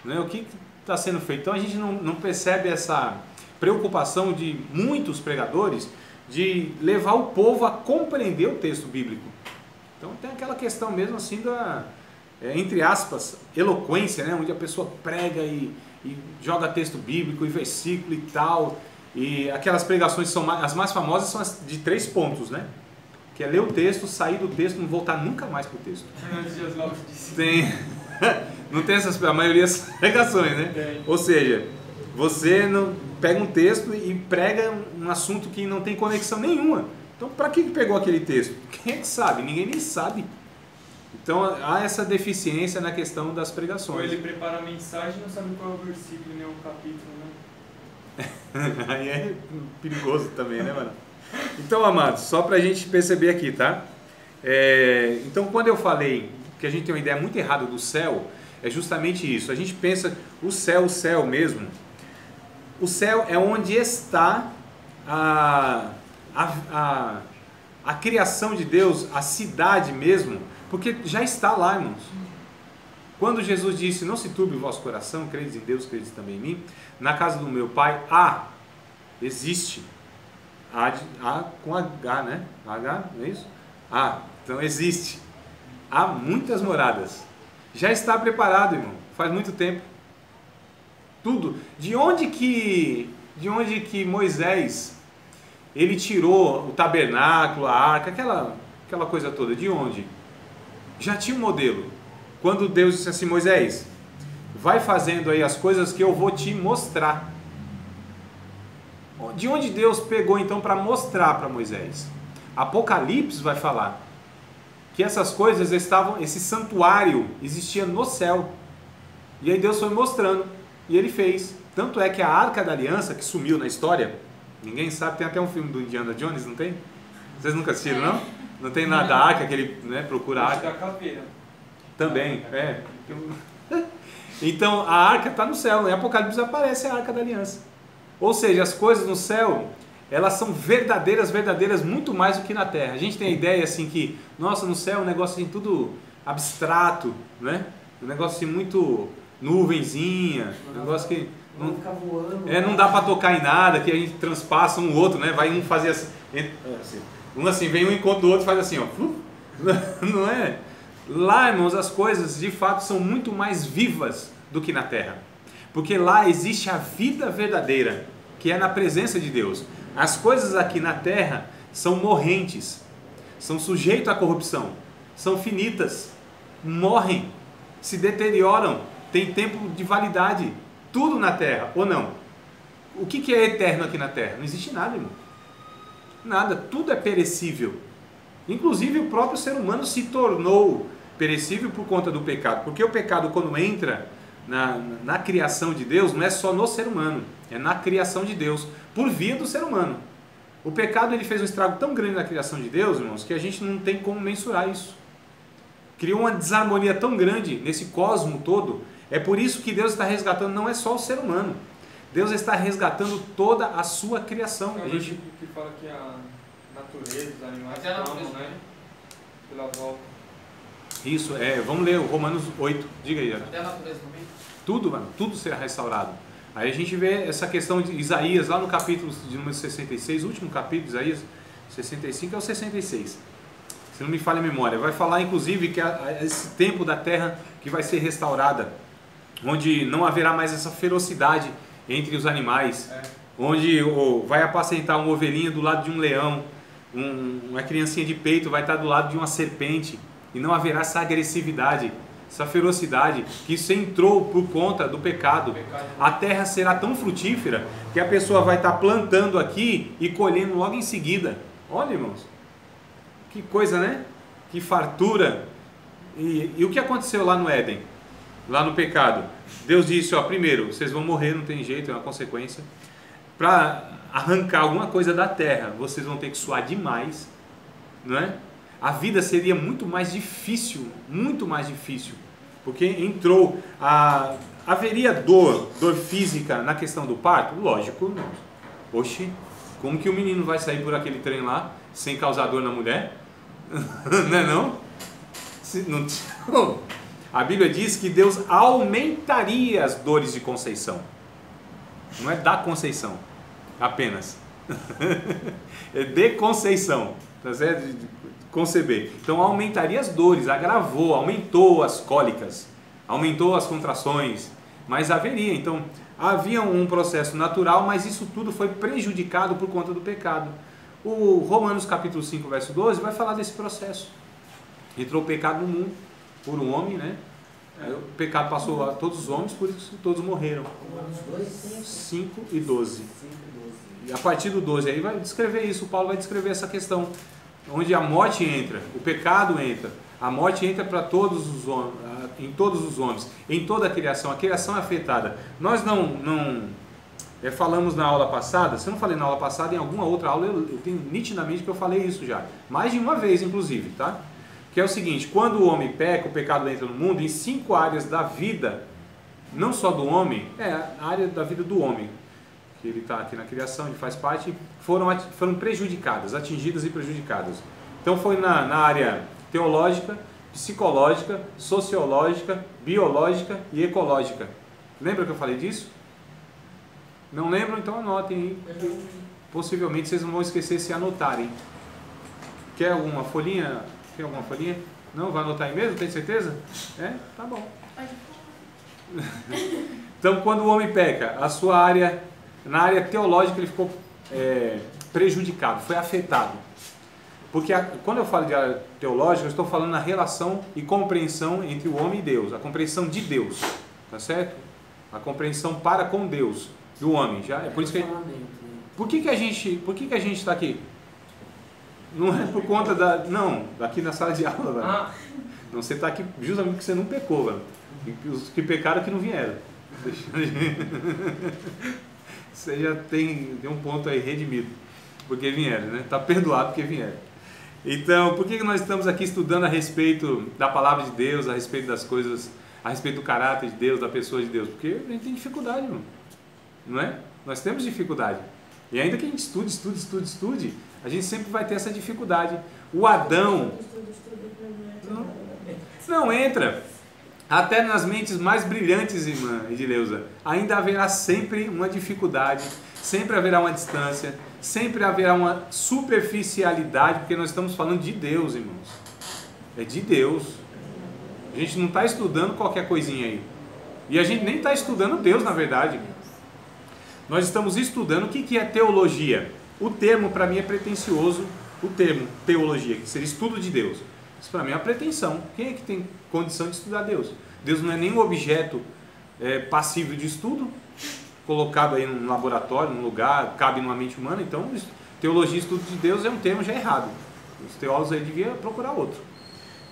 né? O que está sendo feito. Então a gente não percebe essa preocupação de muitos pregadores de levar o povo a compreender o texto bíblico. Então tem aquela questão mesmo assim da, entre aspas, eloquência, né? Onde a pessoa prega e joga texto bíblico e versículo e tal, e aquelas pregações são as mais famosas, são as de 3 pontos, né? Que é ler o texto, sair do texto, não voltar nunca mais pro texto. Não tem a maioria das pregações, né? Ou seja, você não pega um texto e prega um assunto que não tem conexão nenhuma. Então, para que pegou aquele texto? Quem é que sabe? Ninguém nem sabe. Então há essa deficiência na questão das pregações. Ou ele prepara a mensagem e não sabe qual é o versículo nem o capítulo, né? Aí é perigoso também, né, mano? Então, amados, só pra gente perceber aqui, tá? Então, quando eu falei que a gente tem uma ideia muito errada do céu, é justamente isso. A gente pensa o céu mesmo. O céu é onde está a criação de Deus, a cidade mesmo, porque já está lá, irmãos. Quando Jesus disse: não se turbe o vosso coração, credes em Deus, credes também em mim, na casa do meu pai existe, com H, né? H, não é isso? Então existe, há muitas moradas, já está preparado, irmão, faz muito tempo, tudo. De onde que Moisés, ele tirou o tabernáculo, a arca, aquela coisa toda, de onde? Já tinha um modelo. Quando Deus disse assim: Moisés, vai fazendo aí as coisas que eu vou te mostrar. De onde Deus pegou então para mostrar para Moisés? Apocalipse vai falar que essas coisas esse santuário existia no céu. E aí Deus foi mostrando, e ele fez. Tanto é que a Arca da Aliança, que sumiu na história, ninguém sabe, tem até um filme do Indiana Jones, não tem? Vocês nunca assistiram, não? Não tem nada da arca, que ele, né, procura a arca. Da caveira. Também, é. Então, a arca está no céu. Em Apocalipse aparece a arca da aliança. Ou seja, as coisas no céu, elas são verdadeiras muito mais do que na terra. A gente tem a ideia assim que, nossa, no céu é um negócio assim tudo abstrato, né? Um negócio assim muito nuvenzinha, um negócio que não dá para tocar em nada, que a gente transpassa um outro, né? Vai um fazer assim, um assim, vem um encontro do outro e faz assim, ó. Não é? Lá, irmãos, as coisas de fato são muito mais vivas do que na terra. Porque lá existe a vida verdadeira, que é na presença de Deus. As coisas aqui na terra são morrentes, são sujeitas à corrupção, são finitas, morrem, se deterioram, tem tempo de validade. Tudo na terra, ou não? O que é eterno aqui na terra? Não existe nada, irmão. Nada, tudo é perecível. Inclusive o próprio ser humano se tornou perecível por conta do pecado. Porque o pecado, quando entra na criação de Deus, não é só no ser humano, é na criação de Deus, por via do ser humano. O pecado ele fez um estrago tão grande na criação de Deus, irmãos, que a gente não tem como mensurar isso. Criou uma desarmonia tão grande nesse cosmo todo. É por isso que Deus está resgatando, não é só o ser humano. Deus está resgatando toda a sua criação. A gente que fala que a natureza, os animais clamam, né? Pela volta. Isso, vamos ler o Romanos 8. Diga aí, Ana. Até a natureza também? Tudo, mano, tudo será restaurado. Aí a gente vê essa questão de Isaías, lá no capítulo de número 66, último capítulo de Isaías, 65 é o 66. Se não me falha a memória. Vai falar, inclusive, que esse tempo da terra que vai ser restaurada, onde não haverá mais essa ferocidade entre os animais, onde vai apacentar uma ovelhinha do lado de um leão, uma criancinha de peito vai estar do lado de uma serpente, e não haverá essa agressividade, essa ferocidade, que isso entrou por conta do pecado. A terra será tão frutífera que a pessoa vai estar plantando aqui e colhendo logo em seguida. Olha, irmãos, que coisa, né? Que fartura. E o que aconteceu lá no Éden? Lá no pecado, Deus disse, primeiro, vocês vão morrer, não tem jeito, é uma consequência. Para arrancar alguma coisa da terra, vocês vão ter que suar demais, não é? A vida seria muito mais difícil, porque haveria dor física na questão do parto? Lógico, oxe, como que o menino vai sair por aquele trem lá, sem causar dor na mulher? Não é não? Não. A Bíblia diz que Deus aumentaria as dores de conceição. Não é da conceição, apenas. É de conceição, tá certo? De conceber. Então aumentaria as dores, agravou, aumentou as cólicas, aumentou as contrações, mas haveria. Então havia um processo natural, mas isso tudo foi prejudicado por conta do pecado. O Romanos capítulo 5, verso 12 vai falar desse processo. Entrou o pecado no mundo por um homem, né? O pecado passou a todos os homens, por isso todos morreram. 5 e 12. E a partir do 12 aí vai descrever isso. Paulo vai descrever essa questão, onde a morte entra, o pecado entra, a morte entra para todos os homens, em todos os homens, em toda a criação é afetada. Nós não falamos na aula passada, se eu não falei na aula passada, em alguma outra aula eu tenho nitidamente que eu falei isso já, mais de uma vez inclusive, tá? Que é o seguinte, quando o homem peca, o pecado entra no mundo, em 5 áreas da vida, não só do homem, a área da vida do homem, que ele está aqui na criação, ele faz parte, foram prejudicadas, atingidas e prejudicadas. Então foi na área teológica, psicológica, sociológica, biológica e ecológica. Lembra que eu falei disso? Não lembram? Então anotem aí. Possivelmente vocês não vão esquecer se anotarem. Quer alguma folhinha? Não? Vai anotar aí mesmo? Tem certeza? Tá bom. Então quando o homem peca, na área teológica ele ficou prejudicado, foi afetado. Porque quando eu falo de área teológica, eu estou falando na relação e compreensão entre o homem e Deus, a compreensão de Deus, tá certo? A compreensão para com Deus do homem. É por isso que por que a gente está aqui? Não é por conta aqui na sala de aula, velho. Não, você está aqui justamente porque você não pecou, velho. E os que pecaram que não vieram. Você já tem um ponto aí redimido, porque vieram, né? Está perdoado porque vieram. Então, por que nós estamos aqui estudando a respeito da palavra de Deus, a respeito das coisas, a respeito do caráter de Deus, da pessoa de Deus? Porque a gente tem dificuldade, irmão. Não é? Nós temos dificuldade. E ainda que a gente estude, a gente sempre vai ter essa dificuldade. O Adão não entra. Até nas mentes mais brilhantes, irmã Edileuza, ainda haverá sempre uma dificuldade, sempre haverá uma distância, sempre haverá uma superficialidade, porque nós estamos falando de Deus, irmãos. É de Deus. A gente não está estudando qualquer coisinha aí. E a gente nem está estudando Deus, na verdade. Nós estamos estudando o que é teologia. O termo, para mim, é pretensioso. O termo teologia, que seria estudo de Deus. Isso para mim é uma pretensão. Quem é que tem condição de estudar Deus? Deus não é nenhum objeto passível de estudo, colocado aí num laboratório, num lugar, cabe numa mente humana. Então, teologia e estudo de Deus é um termo já errado. Os teólogos aí deviam procurar outro.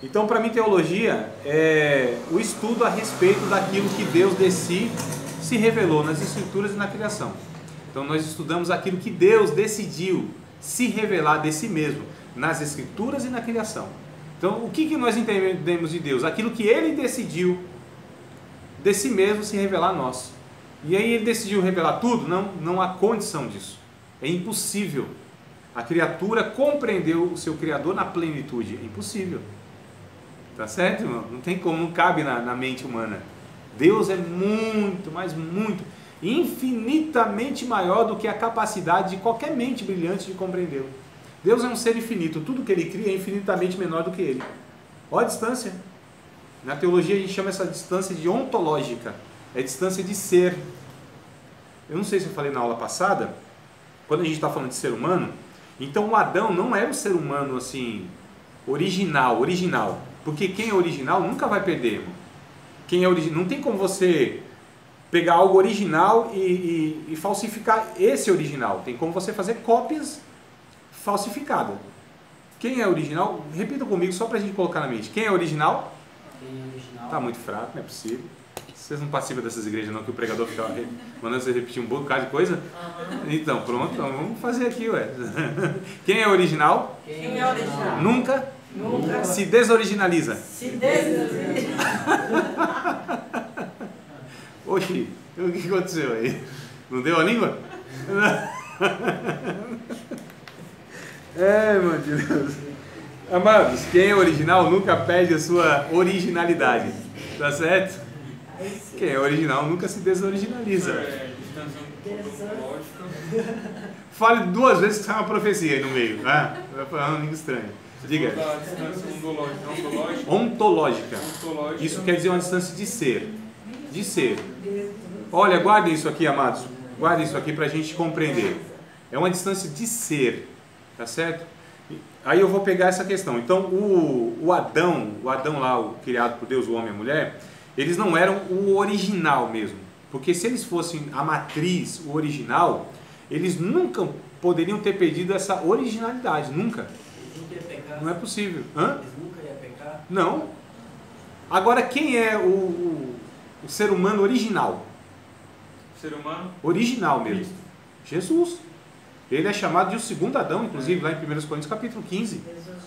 Então, para mim, teologia é o estudo a respeito daquilo que Deus de si se revelou nas Escrituras e na criação. Então, nós estudamos aquilo que Deus decidiu se revelar de si mesmo nas Escrituras e na criação. Então, o que nós entendemos de Deus? Aquilo que Ele decidiu de si mesmo se revelar a nós. E aí Ele decidiu revelar tudo? Não há condição disso. É impossível. A criatura compreendeu o seu Criador na plenitude. É impossível. Tá certo, irmão? Não tem como, não cabe na mente humana. Deus é muito, mas muito, infinitamente maior do que a capacidade de qualquer mente brilhante de compreendê-lo. Deus é um ser infinito, tudo que Ele cria é infinitamente menor do que Ele. Olha a distância. Na teologia a gente chama essa distância de ontológica, é distância de ser. Eu não sei se eu falei na aula passada, quando a gente está falando de ser humano, então o Adão não era um ser humano assim, original, porque quem é original nunca vai perder, irmão. Quem é original, não tem como você pegar algo original e falsificar esse original, tem como você fazer cópias falsificadas. Quem é original? Repita comigo só para a gente colocar na mente. Quem é original? Está muito fraco, não é possível. Vocês não participam dessas igrejas não, que o pregador fica mandando você repetir um bocado de coisa? Então, pronto, então vamos fazer aqui, ué. Quem é original? Quem é original? Nunca se desoriginaliza. Se desoriginaliza. Oxi, o que aconteceu aí? Não deu a língua? Meu Deus. Amados, quem é original nunca perde a sua originalidade. Tá certo? Quem é original nunca se desoriginaliza. Fale 2 vezes que sai uma profecia aí no meio. Vai falar uma língua estranha. Diga. Ontológica. Isso quer dizer uma distância de ser. De ser. Olha, guardem isso aqui, amados. Guardem isso aqui para a gente compreender. É uma distância de ser. Tá certo? Aí eu vou pegar essa questão. Então, o Adão lá, o criado por Deus, o homem e a mulher, eles não eram o original mesmo. Porque se eles fossem a matriz, o original, eles nunca poderiam ter perdido essa originalidade. Nunca. Não é possível. Hã? Eles nunca iam pecar? Não. Agora, quem é o ser humano original? Ser humano? Original mesmo. Jesus. Ele é chamado de o segundo Adão, inclusive, lá em 1 Coríntios capítulo 15.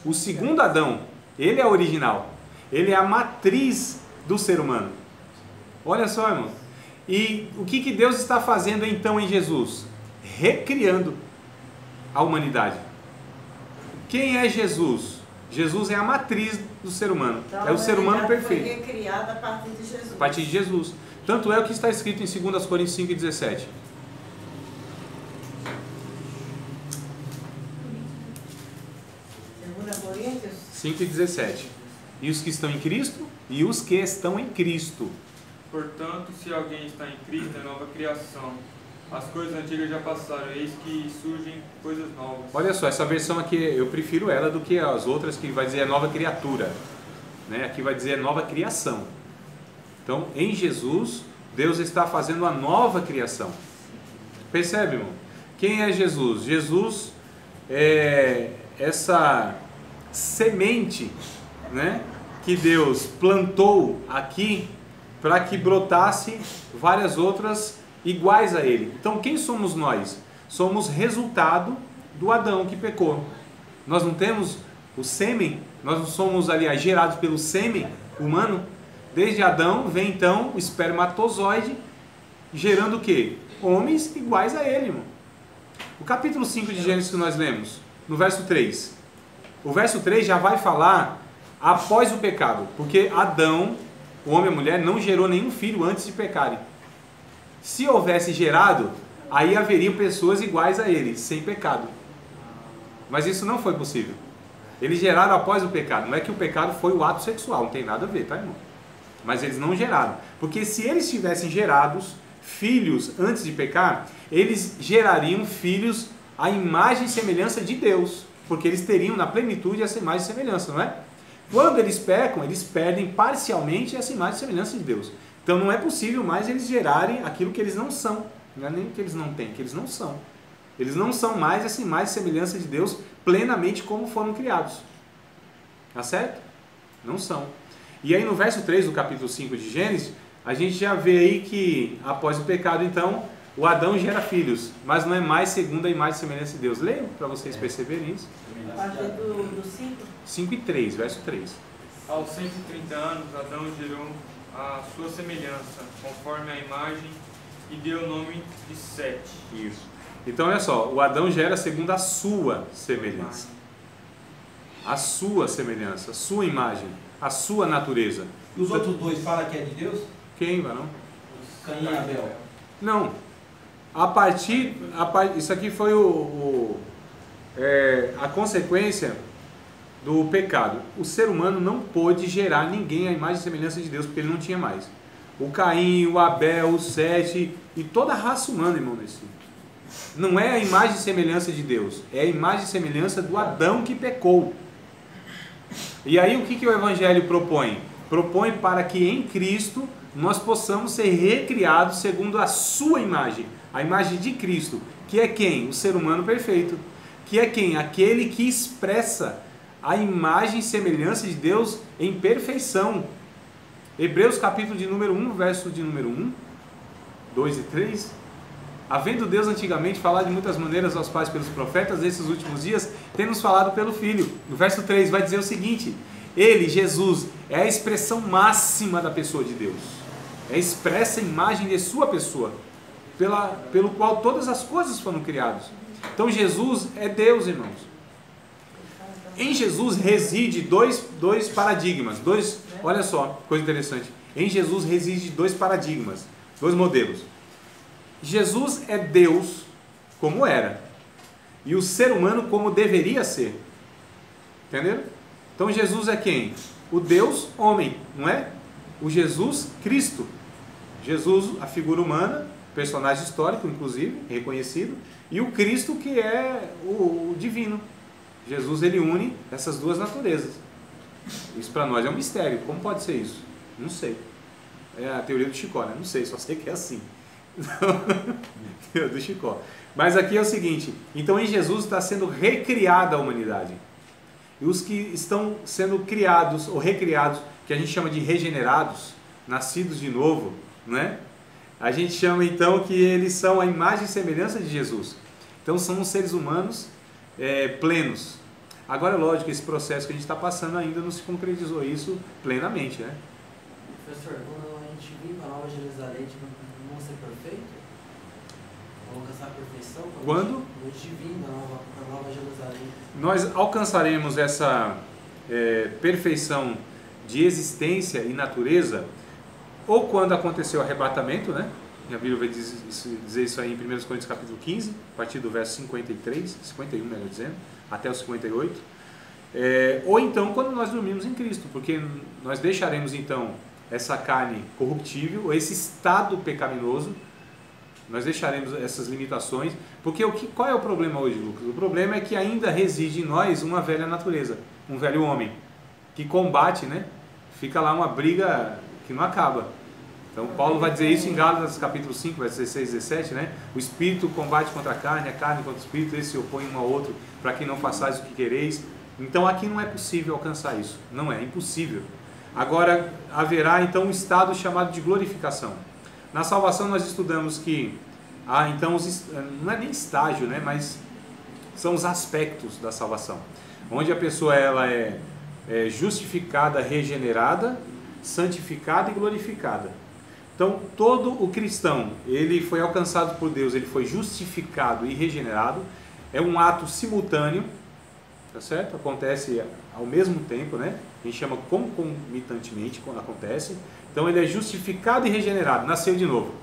O segundo Adão, ele é original. Ele é a matriz do ser humano. Olha só, irmão. E o que Deus está fazendo então em Jesus? Recriando a humanidade. Quem é Jesus? Jesus é a matriz do ser humano. Então, é o ser humano perfeito. Foi recriada a partir de Jesus. A partir de Jesus. Tanto é o que está escrito em 2 Coríntios 5:17. 5:17. E os que estão em Cristo? E os que estão em Cristo. Portanto, se alguém está em Cristo, é nova criação. As coisas antigas já passaram, eis que surgem coisas novas. Olha só, essa versão aqui, eu prefiro ela do que as outras que vai dizer é nova criatura. Né? Aqui vai dizer é nova criação. Então, em Jesus, Deus está fazendo uma nova criação. Percebe, irmão? Quem é Jesus? Jesus é essa semente, né, que Deus plantou aqui para que brotasse várias outras iguais a ele. Então, quem somos nós? Somos resultado do Adão que pecou. Nós não temos O sêmen, nós não somos, aliás, gerados pelo sêmen humano. Desde Adão vem então o espermatozoide gerando o quê? Homens iguais a ele, irmão. O capítulo 5 de Gênesis que nós lemos, no verso 3. O verso 3 já vai falar após o pecado, porque Adão, o homem e a mulher, não gerou nenhum filho antes de pecarem. Se houvesse gerado, aí haveriam pessoas iguais a ele, sem pecado. Mas isso não foi possível. Eles geraram após o pecado. Não é que o pecado foi o ato sexual, não tem nada a ver, tá, irmão? Mas eles não geraram. Porque se eles tivessem gerados filhos antes de pecar, eles gerariam filhos à imagem e semelhança de Deus. Porque eles teriam na plenitude essa imagem e semelhança, não é? Quando eles pecam, eles perdem parcialmente essa imagem e semelhança de Deus. Então não é possível mais eles gerarem aquilo que eles não são. Não é nem que eles não têm, que eles não são. Eles não são mais essa imagem e semelhança de Deus plenamente como foram criados. Tá certo? Não são. E aí no verso 3 do capítulo 5 de Gênesis, a gente já vê aí que após o pecado, então, o Adão gera filhos, mas não é mais segundo a imagem e semelhança de Deus. Leiam para vocês perceberem isso. A partir do 5? 5 e 3, verso 3. Aos 130 anos, Adão gerou a sua semelhança, conforme a imagem, e deu o nome de Sete. Isso. Então, olha só, o Adão gera segundo a sua semelhança. A sua semelhança, a sua imagem, a sua natureza. E os outros dois falam que é de Deus? Quem, varão? Caim e Abel. Não. Isso aqui foi a consequência do pecado. O ser humano não pôde gerar ninguém à imagem e semelhança de Deus, porque ele não tinha mais. O Caim, o Abel, o Sete e toda a raça humana, irmão, nesse. Não é a imagem e semelhança de Deus, é a imagem e semelhança do Adão que pecou. E aí o que o Evangelho propõe? Propõe para que em Cristo nós possamos ser recriados segundo a sua imagem, a imagem de Cristo, que é quem? O ser humano perfeito. Que é quem? Aquele que expressa a imagem e semelhança de Deus em perfeição. Hebreus capítulo de número 1, verso de número 1, 2 e 3. Havendo Deus antigamente falado de muitas maneiras aos pais pelos profetas, nesses últimos dias tem nos falado pelo Filho. No verso 3 vai dizer o seguinte: Ele, Jesus, é a expressão máxima da pessoa de Deus. É a expressa imagem de sua pessoa, pelo qual todas as coisas foram criadas. Então Jesus é Deus, irmãos. Em Jesus reside dois paradigmas. Olha só, coisa interessante. Em Jesus reside dois paradigmas, dois modelos. Jesus é Deus como era, e o ser humano como deveria ser. Entenderam? Então Jesus é quem? O Deus homem, não é? O Jesus Cristo. Jesus, a figura humana, personagem histórico, inclusive, reconhecido, e o Cristo, que é o divino. Jesus, ele une essas duas naturezas. Isso para nós é um mistério. Como pode ser isso? Não sei. É a teoria do Chicó, né? Não sei, só sei que é assim. Do Chicó. Mas aqui é o seguinte: então em Jesus está sendo recriada a humanidade. E os que estão sendo criados ou recriados, que a gente chama de regenerados, nascidos de novo, né? A gente chama então que eles são a imagem e semelhança de Jesus. Então são os seres humanos plenos. Agora é lógico que esse processo que a gente está passando ainda não se concretizou isso plenamente, né? Professor, quando a gente vir para a Nova Jerusalém, não vamos ser perfeitos? Vamos alcançar a perfeição? Quando? A gente vir para a Nova Jerusalém. Nós alcançaremos essa perfeição de existência e natureza ou quando aconteceu o arrebatamento, né? A Bíblia vai dizer isso aí em 1 Coríntios capítulo 15, a partir do verso 51, melhor dizendo, até o 58. Ou então quando nós dormimos em Cristo, porque nós deixaremos então essa carne corruptível, esse estado pecaminoso, nós deixaremos essas limitações, porque qual é o problema hoje, Lucas? O problema é que ainda reside em nós uma velha natureza, um velho homem, que combate, né? Fica lá uma briga que não acaba. Então Paulo vai dizer isso em Gálatas capítulo 5, versos 16 e 17, né? O espírito combate contra a carne contra o espírito, eles se opõem um ao outro, para que não façais o que quereis. Então aqui não é possível alcançar isso, não é impossível. Agora haverá então um estado chamado de glorificação. Na salvação nós estudamos que então não é nem estágio, né? Mas são os aspectos da salvação. onde a pessoa ela é justificada, regenerada, santificada e glorificada. Então, todo o cristão, ele foi alcançado por Deus, ele foi justificado e regenerado. É um ato simultâneo, tá certo? Acontece ao mesmo tempo, né? A gente chama concomitantemente quando acontece. Então, ele é justificado e regenerado, nasceu de novo.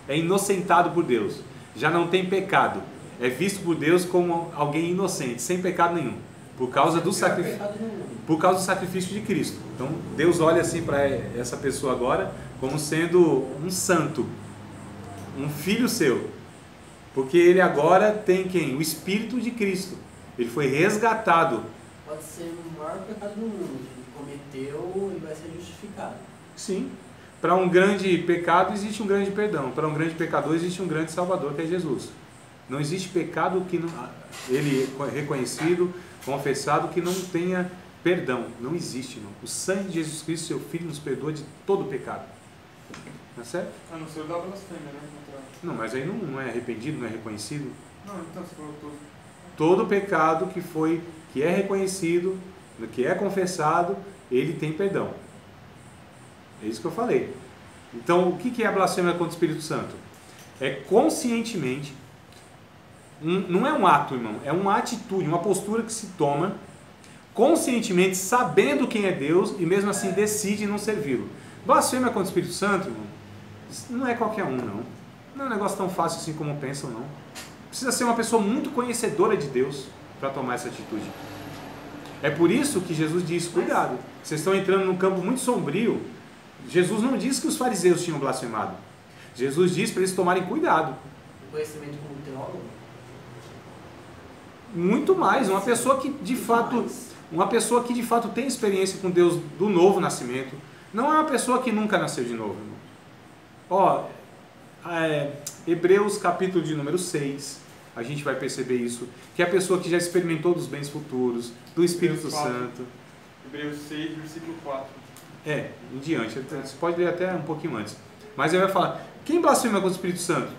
É inocentado por Deus, já não tem pecado. É visto por Deus como alguém inocente, sem pecado nenhum, por causa do sacrifício de Cristo. Então, Deus olha assim para essa pessoa agora como sendo um santo, um filho seu, porque ele agora tem quem? O Espírito de Cristo. Ele foi resgatado. Pode ser o maior pecado do mundo, ele cometeu e vai ser justificado. Sim. Para um grande pecado existe um grande perdão. Para um grande pecador existe um grande salvador, que é Jesus. Não existe pecado que não, ele reconhecido, confessado, que não tenha perdão. Não existe, não. O sangue de Jesus Cristo, seu Filho, nos perdoa de todo o pecado. Não é certo? A não ser o da blasfêmia, né? Não, mas aí não é arrependido, não é reconhecido. Não, então você falou todo. Todo pecado que é reconhecido, que é confessado, ele tem perdão. É isso que eu falei. Então, o que é a blasfêmia contra o Espírito Santo? É conscientemente, não é um ato, irmão, é uma atitude, uma postura que se toma conscientemente, sabendo quem é Deus e mesmo assim decide não servi-lo. Blasfêmia contra o Espírito Santo, irmão, não é qualquer um, não. Não é um negócio tão fácil assim como pensam, não. Precisa ser uma pessoa muito conhecedora de Deus para tomar essa atitude. É por isso que Jesus diz, cuidado, vocês estão entrando num campo muito sombrio. Jesus não disse que os fariseus tinham blasfemado. Jesus disse para eles tomarem cuidado. O conhecimento como teólogo? Muito mais, uma pessoa que de fato tem experiência com Deus do novo nascimento. Não é uma pessoa que nunca nasceu de novo, irmão. Ó, Hebreus capítulo de número 6, a gente vai perceber isso, que é a pessoa que já experimentou dos bens futuros, do Espírito Santo. Hebreus 6, versículo 4. Em diante, você pode ler até um pouquinho antes. Mas ele vai falar, quem blasfema contra o Espírito Santo?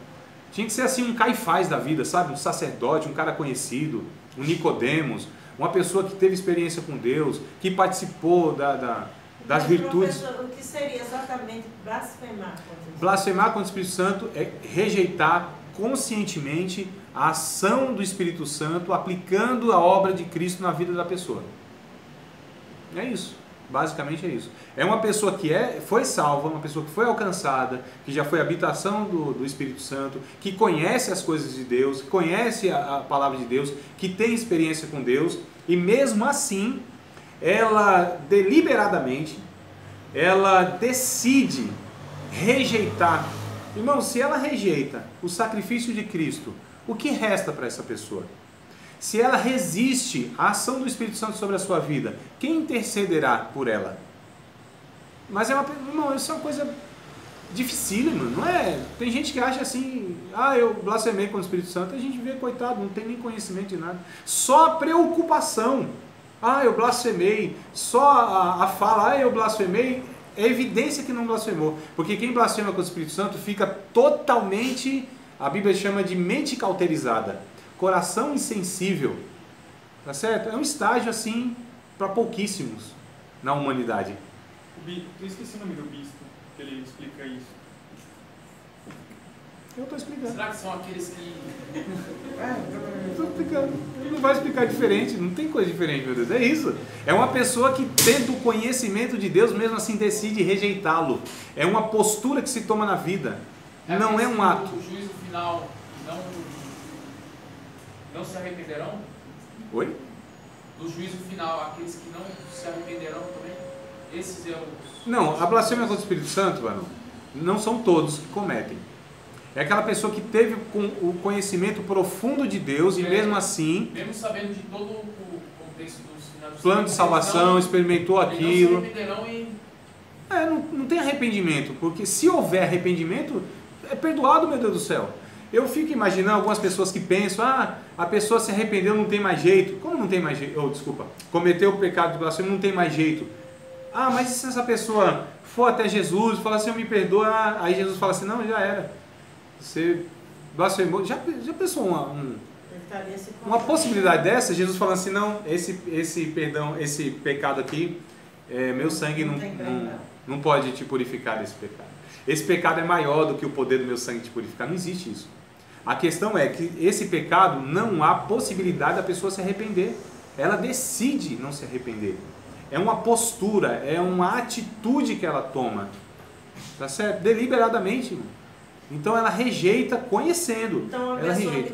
Tinha que ser assim um Caifás da vida, sabe? Um sacerdote, um cara conhecido, um Nicodemos, uma pessoa que teve experiência com Deus, que participou das virtudes. Professor, o que seria exatamente blasfemar contra o Espírito? Blasfemar contra o Espírito Santo é rejeitar conscientemente a ação do Espírito Santo, aplicando a obra de Cristo na vida da pessoa. É isso. Basicamente é isso. É uma pessoa que foi salva, uma pessoa que foi alcançada, que já foi habitação do Espírito Santo, que conhece as coisas de Deus, que conhece a palavra de Deus, que tem experiência com Deus, e mesmo assim, ela deliberadamente, ela decide rejeitar. Irmão, se ela rejeita o sacrifício de Cristo, o que resta para essa pessoa? Se ela resiste à ação do Espírito Santo sobre a sua vida, quem intercederá por ela? Mas irmão, isso é uma coisa dificílima, não é? Tem gente que acha assim, eu blasfemei contra o Espírito Santo, a gente vê, coitado, não tem nem conhecimento de nada. Só a preocupação, eu blasfemei, só a fala, eu blasfemei, é evidência que não blasfemou. Porque quem blasfema contra o Espírito Santo fica totalmente, a Bíblia chama de mente cauterizada. Coração insensível, tá certo? É um estágio assim para pouquíssimos na humanidade. Eu esqueci o nome do bispo, que ele explica isso. Eu estou explicando. Será que são aqueles que... Estou explicando. Ele não vai explicar diferente, não tem coisa diferente, meu Deus. É isso. É uma pessoa que tenta o conhecimento de Deus, mesmo assim decide rejeitá-lo. É uma postura que se toma na vida. Não é um ato. O juízo final não se arrependerão? Oi? Do juízo final, aqueles que não se arrependerão também? Esses é os... Não, a blasfêmia contra o Espírito Santo, mano, não são todos que cometem. É aquela pessoa que teve o conhecimento profundo de Deus e mesmo assim... Mesmo sabendo de todo o contexto dos finais do plano de salvação, experimentou aquilo. Não se arrependerão e... não tem arrependimento, porque se houver arrependimento, é perdoado, meu Deus do céu. Eu fico imaginando algumas pessoas que pensam, a pessoa se arrependeu, não tem mais jeito. Como não tem mais jeito? Cometeu o pecado de blasfêmia, não tem mais jeito. Mas e se essa pessoa for até Jesus e falar assim, me perdoa, aí Jesus fala assim, não, já era. Você blasfemou. Já pensou Ele estaria se Uma possibilidade dessa, Jesus falando assim, não, esse pecado aqui, meu sangue não pode te purificar desse pecado. Esse pecado é maior do que o poder do meu sangue te purificar. Não existe isso. A questão é que esse pecado não há possibilidade da pessoa se arrepender. Ela decide não se arrepender. É uma postura, é uma atitude que ela toma. Tá certo? Deliberadamente. Então ela rejeita conhecendo. Então uma ela pessoa rejeita.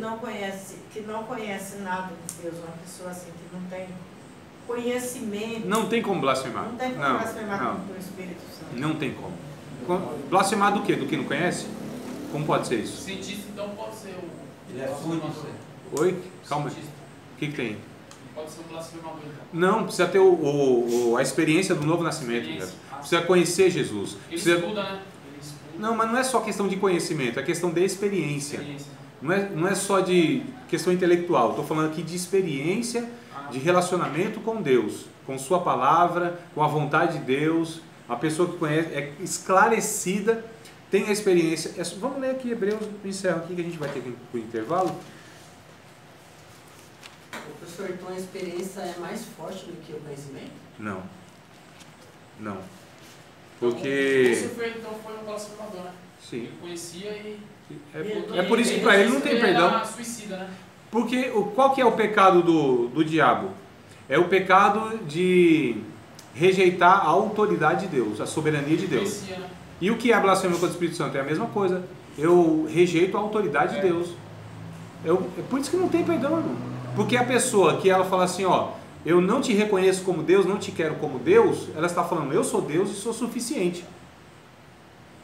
que não conhece nada de Deus, uma pessoa assim que não tem conhecimento. Não tem como blasfemar. Não tem como blasfemar contra o Espírito Santo. Não tem como. Blasfemar do quê? Do que não conhece? Como pode ser isso? Cientista, então, pode ser o... Ele é surdo. Oi? Calma aí. Cientista. O que tem? Pode ser um blasfemador, então. Não, precisa ter a experiência do novo nascimento. Precisa conhecer Jesus. Ele Precisa... estuda, né? Ele estuda. Não, mas não é só questão de conhecimento, é questão de experiência. Não é só de questão intelectual. Estou falando aqui de experiência, de relacionamento com Deus, com sua palavra, com a vontade de Deus. A pessoa que conhece, é esclarecida, tem a experiência. Vamos ler aqui Hebreus, encerro aqui que a gente vai ter que ir para o intervalo. Professor, então a experiência é mais forte do que o conhecimento? Não. Não. Porque... Você foi um blasfemador, né? Sim. Ele conhecia e... É por isso que para ele não tem perdão. Ele era suicida, né? Porque qual que é o pecado do diabo? É o pecado de rejeitar a autoridade de Deus, a soberania de Deus. Conhecia, né? E o que é a blasfêmia contra o Espírito Santo? É a mesma coisa. Eu rejeito a autoridade de Deus. É por isso que não tem perdão, irmão. Porque a pessoa que ela fala assim, ó, eu não te reconheço como Deus, não te quero como Deus, ela está falando, eu sou Deus e sou suficiente.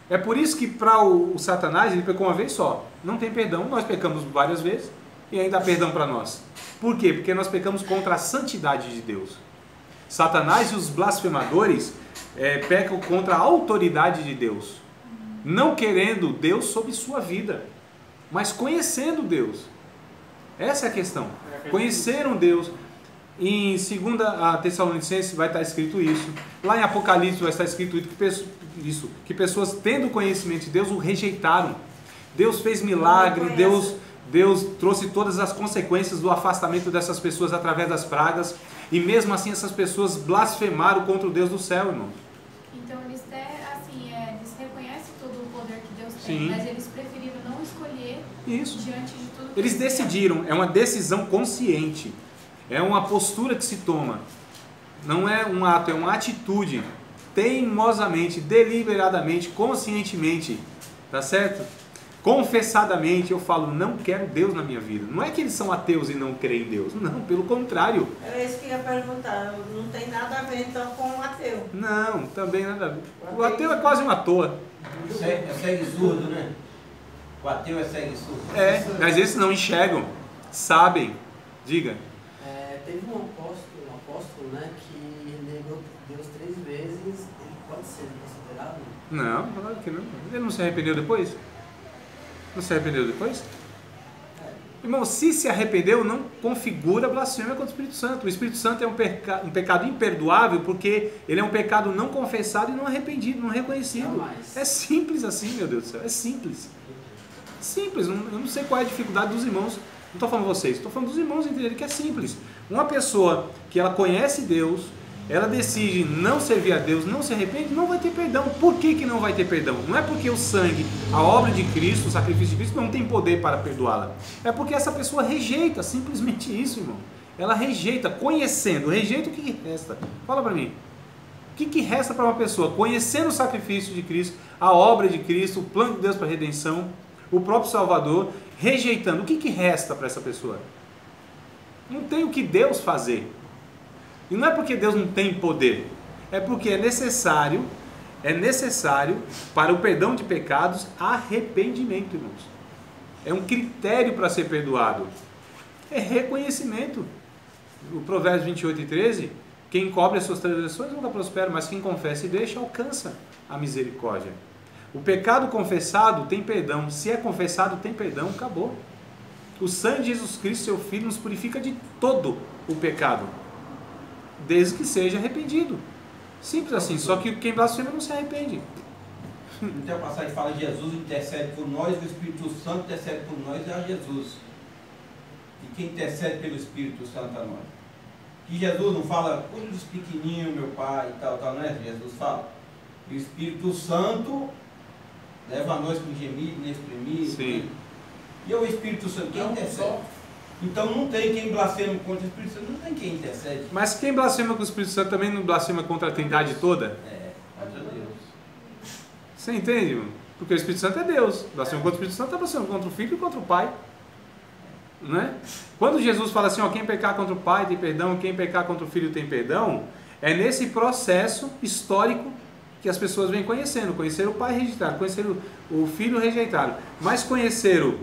É por isso que para o Satanás, ele pecou uma vez só. Não tem perdão, nós pecamos várias vezes e ainda há perdão para nós. Por quê? Porque nós pecamos contra a santidade de Deus. Satanás e os blasfemadores pecam contra a autoridade de Deus. Não querendo Deus sobre sua vida, mas conhecendo Deus. Essa é a questão. Conheceram Deus. Em 2 Tessalonicenses vai estar escrito isso. Lá em Apocalipse vai estar escrito isso, que pessoas tendo conhecimento de Deus o rejeitaram. Deus fez milagre, Deus trouxe todas as consequências do afastamento dessas pessoas através das pragas, e mesmo assim essas pessoas blasfemaram contra o Deus do céu, irmão. Então eles eles reconhecem todo o poder que Deus Sim. tem, mas eles preferiram não escolher Isso. diante de tudo que Eles fizeram. decidiram, é uma decisão consciente, é uma postura que se toma, não é um ato, é uma atitude, teimosamente, deliberadamente, conscientemente, tá certo? Confessadamente eu falo, não quero Deus na minha vida. Não é que eles são ateus e não creem em Deus, não, pelo contrário. Era isso que eu ia perguntar, não tem nada a ver então com o ateu. Não, também nada a ver. O ateu é quase um à toa. É cego e surdo, né? O ateu é cego e surdo. Mas esses não enxergam, sabem. Diga. Teve um apóstolo, né, que negou Deus 3 vezes, ele pode ser considerado? Não, claro que não. Ele não se arrependeu depois? Não se arrependeu depois? Irmão, se arrependeu, não configura blasfêmia contra o Espírito Santo. O Espírito Santo é um pecado imperdoável porque ele é um pecado não confessado e não arrependido, não reconhecido. Jamais. É simples assim, meu Deus do céu. É simples. Simples. Eu não sei qual é a dificuldade dos irmãos. Não estou falando vocês, estou falando dos irmãos entenderem que é simples. Uma pessoa que ela conhece Deus, ela decide não servir a Deus, não se arrepende, não vai ter perdão. Por que não vai ter perdão? Não é porque o sangue, a obra de Cristo, o sacrifício de Cristo não tem poder para perdoá-la. É porque essa pessoa rejeita, simplesmente isso, irmão. Ela rejeita, conhecendo, rejeita o que resta. Fala para mim. O que resta para uma pessoa? Conhecendo o sacrifício de Cristo, a obra de Cristo, o plano de Deus para a redenção, o próprio Salvador, rejeitando. O que resta para essa pessoa? Não tem o que Deus fazer. E não é porque Deus não tem poder, é porque é necessário para o perdão de pecados arrependimento, irmãos. É um critério para ser perdoado. É reconhecimento. O Provérbios 28:13, quem cobre as suas transgressões nunca prospera, mas quem confessa e deixa alcança a misericórdia. O pecado confessado tem perdão, se é confessado tem perdão, acabou. O sangue de Jesus Cristo, seu Filho, nos purifica de todo o pecado, desde que seja arrependido. Simples assim, só que quem blasfema não se arrepende. Então a passagem fala que Jesus intercede por nós, o Espírito Santo intercede por nós, é a Jesus. e que intercede pelo Espírito Santo a nós. Que Jesus não fala, cuide dos pequenininhos, meu Pai, e tal, não é? Jesus fala. E o Espírito Santo leva a nós com gemido, inexprimível. Sim. E é o Espírito Santo quem intercede. Então não tem quem blasfeme contra o Espírito Santo, não tem quem intercede. Mas quem blasfema com o Espírito Santo também não blasfema contra a Trindade toda? Contra Deus. Você entende, mano? Porque o Espírito Santo é Deus. Blasfema contra o Espírito Santo está blasfemando contra o Filho e contra o Pai. Não é? Quando Jesus fala assim, ó, quem pecar contra o Pai tem perdão, quem pecar contra o Filho tem perdão, é nesse processo histórico que as pessoas vêm conhecendo. Conheceram o Pai rejeitado, conheceram o Filho rejeitado, mas conheceram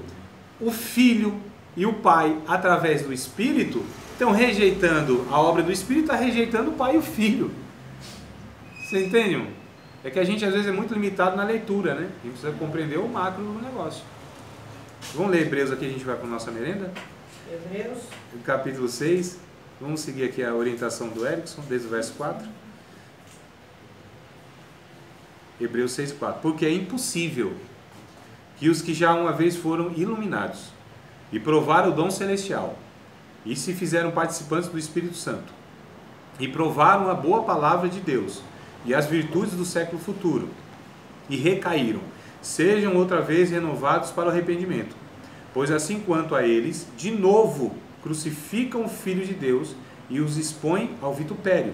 o Filho e o Pai através do Espírito, estão rejeitando a obra do Espírito, está rejeitando o Pai e o Filho. Você entende, mano? É que a gente às vezes é muito limitado na leitura, né? A gente precisa compreender o macro do negócio. Vamos ler Hebreus aqui, a gente vai para a nossa merenda? Hebreus. Capítulo 6. Vamos seguir aqui a orientação do Erickson, desde o verso 4. Hebreus 6, 4. Porque é impossível que os que já uma vez foram iluminados e provaram o dom celestial e se fizeram participantes do Espírito Santo e provaram a boa palavra de Deus e as virtudes do século futuro e recaíram, sejam outra vez renovados para o arrependimento, pois assim quanto a eles, de novo crucificam o Filho de Deus e os expõem ao vitupério.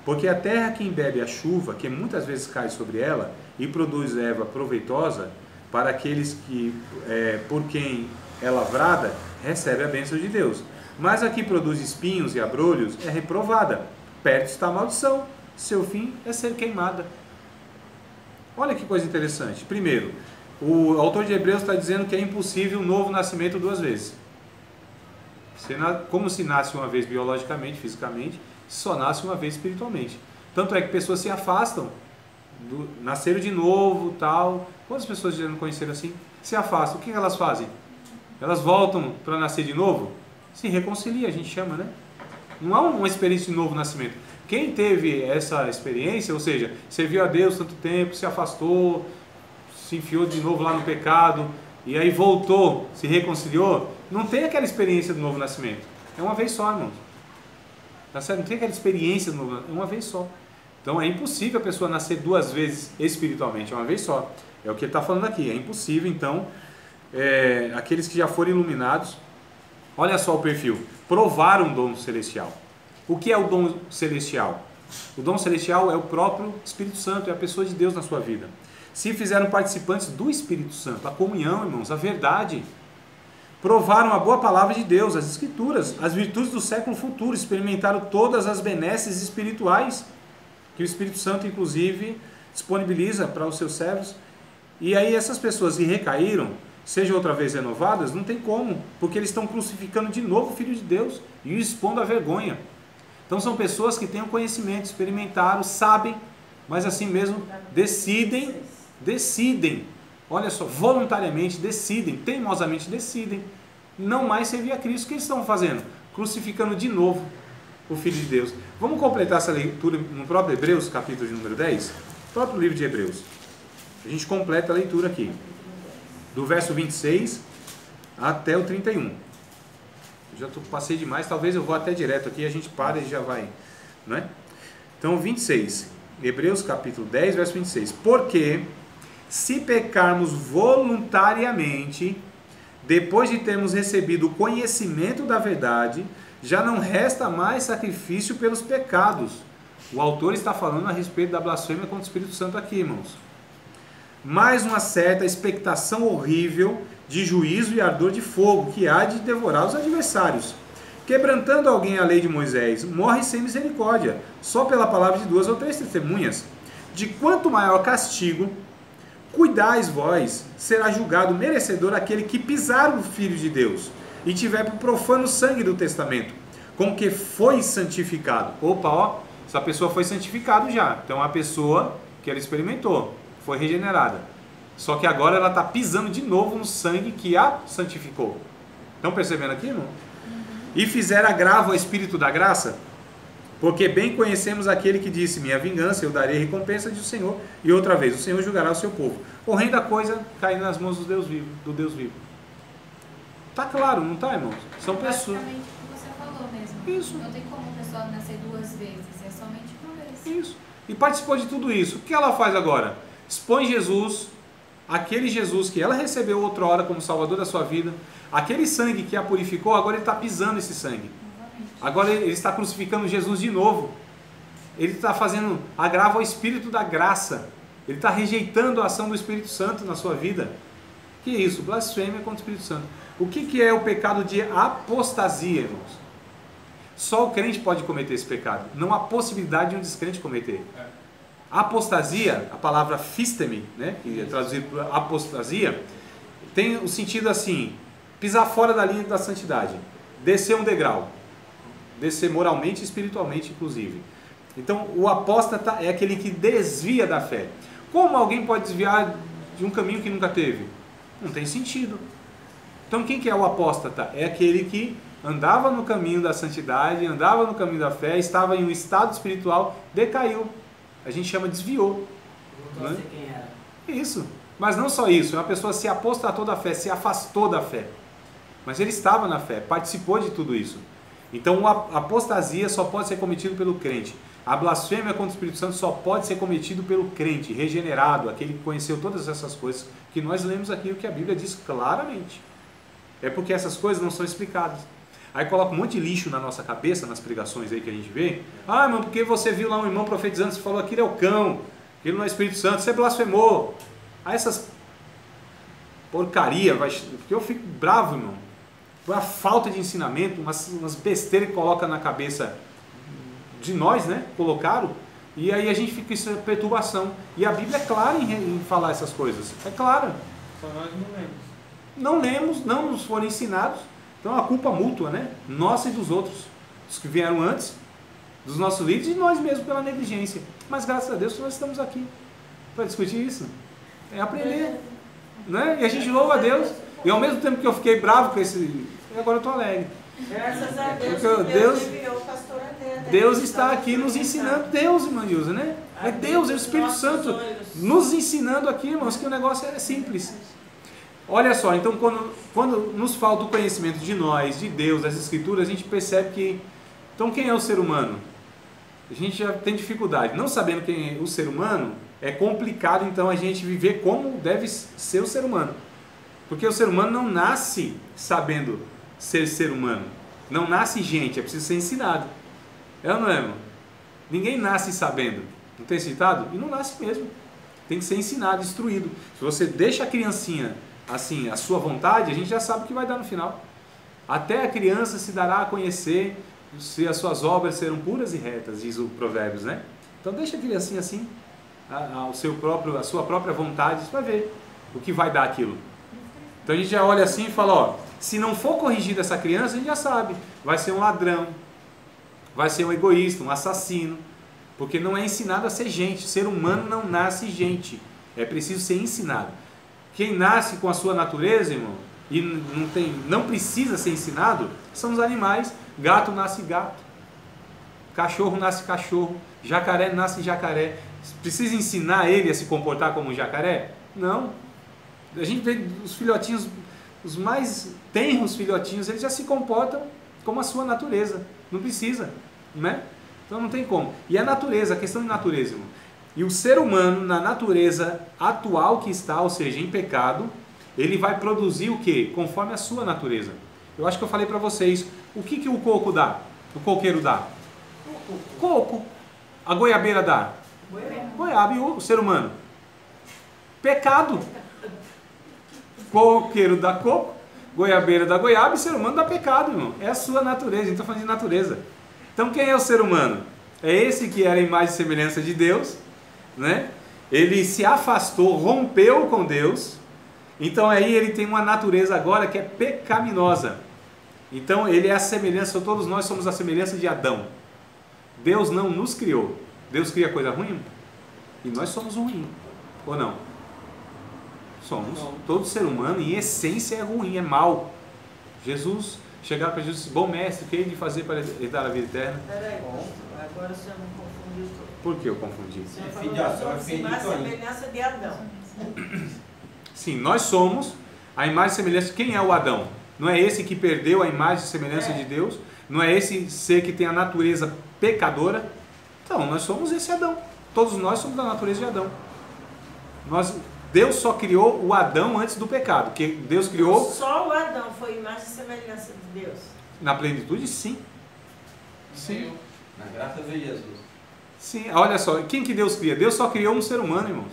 Porque a terra que embebe a chuva, que muitas vezes cai sobre ela, e produz erva proveitosa, para aqueles que, por quem é lavrada, recebe a bênção de Deus. Mas a que produz espinhos e abrolhos é reprovada, perto está a maldição, seu fim é ser queimada. Olha que coisa interessante. Primeiro, o autor de Hebreus está dizendo que é impossível um novo nascimento duas vezes. Como se nasce uma vez biologicamente, fisicamente, só nasce uma vez espiritualmente. Tanto é que pessoas se afastam, nasceram de novo, tal. Quantas pessoas já não conheceram assim? Se afastam, o que elas fazem? Elas voltam para nascer de novo? Se reconcilia, a gente chama, né? Não há uma experiência de novo nascimento. Quem teve essa experiência, ou seja, serviu a Deus tanto tempo, se afastou, se enfiou de novo lá no pecado, e aí voltou, se reconciliou, não tem aquela experiência do novo nascimento. É uma vez só, irmãos. Tá certo? Não tem aquela experiência do novo nascimento, é uma vez só. Então é impossível a pessoa nascer duas vezes espiritualmente, é uma vez só. É o que ele está falando aqui. É impossível, então, aqueles que já foram iluminados, olha só o perfil, provaram o dom celestial. O que é o dom celestial? O dom celestial é o próprio Espírito Santo, é a pessoa de Deus na sua vida. Se fizeram participantes do Espírito Santo, a comunhão, irmãos, a verdade. Provaram a boa palavra de Deus, as Escrituras, as virtudes do século futuro, experimentaram todas as benesses espirituais que o Espírito Santo, inclusive, disponibiliza para os seus servos. E aí essas pessoas que recaíram, sejam outra vez renovadas, não tem como, porque eles estão crucificando de novo o Filho de Deus e o expondo à vergonha. Então são pessoas que têm o conhecimento, experimentaram, sabem, mas assim mesmo decidem, olha só, voluntariamente decidem, teimosamente decidem, não mais servir a Cristo. O que eles estão fazendo? Crucificando de novo o Filho de Deus. Vamos completar essa leitura no próprio Hebreus, capítulo de número 10, próprio livro de Hebreus. A gente completa a leitura aqui, do verso 26 até o 31. Já passei demais, talvez eu vou até direto aqui, a gente para e já vai, não é? Então 26, Hebreus capítulo 10, verso 26. Porque se pecarmos voluntariamente, depois de termos recebido o conhecimento da verdade, já não resta mais sacrifício pelos pecados. O autor está falando a respeito da blasfêmia contra o Espírito Santo aqui, irmãos. Mais uma certa expectação horrível de juízo e ardor de fogo, que há de devorar os adversários. Quebrantando alguém a lei de Moisés, morre sem misericórdia, só pela palavra de 2 ou 3 testemunhas. De quanto maior castigo, cuidais vós, será julgado merecedor aquele que pisar o Filho de Deus, e tiver por profano o sangue do testamento, com que foi santificado. Opa, ó, essa pessoa foi santificada já. Então a pessoa que ela experimentou, foi regenerada. Só que agora ela está pisando de novo no sangue que a santificou. Estão percebendo aqui, não? E fizer agravo ao Espírito da graça, porque bem conhecemos aquele que disse, minha vingança, eu darei recompensa do Senhor, e outra vez, o Senhor julgará o seu povo. Horrenda coisa cair nas mãos do Deus vivo. Tá claro, não tá, irmãos? São pessoas. Basicamente o que você falou mesmo. Isso. Não tem como a pessoa nascer 2 vezes, é somente uma vez. Isso. E participou de tudo isso. O que ela faz agora? Expõe Jesus, aquele Jesus que ela recebeu outrora como Salvador da sua vida, aquele sangue que a purificou, agora ele está pisando esse sangue. Novamente. Agora ele está crucificando Jesus de novo. Ele está fazendo agravo ao Espírito da graça. Ele está rejeitando a ação do Espírito Santo na sua vida. Que isso? Blasfêmia contra o Espírito Santo. O que é o pecado de apostasia, irmãos? Só o crente pode cometer esse pecado. Não há possibilidade de um descrente cometer. Apostasia, a palavra fistemi, né, que é traduzido por apostasia, tem o sentido assim: pisar fora da linha da santidade, descer um degrau, descer moralmente e espiritualmente, inclusive. Então, o apóstata é aquele que desvia da fé. Como alguém pode desviar de um caminho que nunca teve? Não tem sentido. Então, quem que é o apóstata? É aquele que andava no caminho da santidade, andava no caminho da fé, estava em um estado espiritual, decaiu. A gente chama desviou. Voltou a ser quem era. Isso. Mas não só isso, uma pessoa se apostatou da fé, se afastou da fé. Mas ele estava na fé, participou de tudo isso. Então, a apostasia só pode ser cometido pelo crente. A blasfêmia contra o Espírito Santo só pode ser cometido pelo crente, regenerado, aquele que conheceu todas essas coisas que nós lemos aqui, o que a Bíblia diz claramente. É porque essas coisas não são explicadas. Aí coloca um monte de lixo na nossa cabeça, nas pregações aí que a gente vê. Ah, irmão, porque você viu lá um irmão profetizando, você falou, aquilo é o cão, aquilo não é Espírito Santo, você blasfemou. Aí essas porcaria, porque eu fico bravo, irmão. Por a falta de ensinamento, umas besteiras que coloca na cabeça de nós, né? Colocaram, e aí a gente fica com essa perturbação. E a Bíblia é clara em falar essas coisas. É clara. Só nós não lemos. Não lemos, não nos foram ensinados. Então é uma culpa mútua, né? Nossa e dos outros. Dos que vieram antes, dos nossos líderes e nós mesmos pela negligência. Mas graças a Deus que nós estamos aqui para discutir isso. É aprender. Né? E a gente louva a Deus. E ao mesmo tempo que eu fiquei bravo com esse... Agora eu estou alegre. Graças a Deus, Porque Deus enviou o pastor Adé. Deus está aqui nos ensinando. Deus, irmã Nilza, né? É Deus, é o Espírito Santo nos ensinando aqui, irmãos, que o negócio é simples. Olha só, então quando nos falta o conhecimento de nós, de Deus, das Escrituras, a gente percebe que... Então quem é o ser humano? A gente já tem dificuldade. Não sabendo quem é o ser humano, é complicado então a gente viver como deve ser o ser humano. Porque o ser humano não nasce sabendo ser humano. Não nasce gente, é preciso ser ensinado. É ou não é, irmão? Ninguém nasce sabendo. Não tem citado? E não nasce mesmo. Tem que ser ensinado, instruído. Se você deixa a criancinha assim, a sua vontade, a gente já sabe o que vai dar no final. Até a criança se dará a conhecer se as suas obras serão puras e retas, diz o Provérbios, né? Então deixa a criancinha assim, a sua própria vontade, você vai ver o que vai dar aquilo. Então a gente já olha assim e fala, ó, se não for corrigida essa criança, a gente já sabe, vai ser um ladrão, vai ser um egoísta, um assassino, porque não é ensinado a ser gente. Ser humano não nasce gente, é preciso ser ensinado. Quem nasce com a sua natureza, irmão, e não precisa ser ensinado, são os animais. Gato nasce gato, cachorro nasce cachorro, jacaré nasce jacaré. Precisa ensinar ele a se comportar como um jacaré? Não. A gente vê os filhotinhos, os mais tenros filhotinhos, eles já se comportam como a sua natureza. Não precisa, né? Então não tem como. E a natureza, a questão de natureza, irmão. E o ser humano, na natureza atual que está, ou seja, em pecado, ele vai produzir o quê? Conforme a sua natureza. Eu acho que eu falei para vocês, o que o coco dá? O coqueiro dá? Coco. A goiabeira dá? Goiaba. E o ser humano? Pecado. Coqueiro dá coco, goiabeira dá goiaba e ser humano dá pecado, irmão. É a sua natureza, a gente está falando de natureza. Então quem é o ser humano? É esse que era a imagem e semelhança de Deus, né? Ele se afastou, rompeu com Deus, então aí ele tem uma natureza agora que é pecaminosa. Então ele é a semelhança, todos nós somos a semelhança de Adão. Deus não nos criou. Deus cria coisa ruim? E nós somos ruim, ou não? Somos. Todo ser humano, em essência, é ruim, é mau. Jesus, chegaram para Jesus e disse, bom mestre, o que hei de fazer para herdar a vida eterna? Peraí, agora o senhor não confundiu tudo. Por que eu confundi? O senhor falou que somos a semelhança de Adão. Sim, nós somos a imagem e semelhança. Quem é o Adão? Não é esse que perdeu a imagem e semelhança de Deus? Não é esse ser que tem a natureza pecadora? Então, nós somos esse Adão. Todos nós somos da natureza de Adão. Deus só criou o Adão antes do pecado. Que Deus criou... Só o Adão foi imagem e semelhança de Deus. Na plenitude, sim. Sim. Na graça de Jesus. Sim, olha só, quem que Deus cria? Deus só criou um ser humano, irmãos.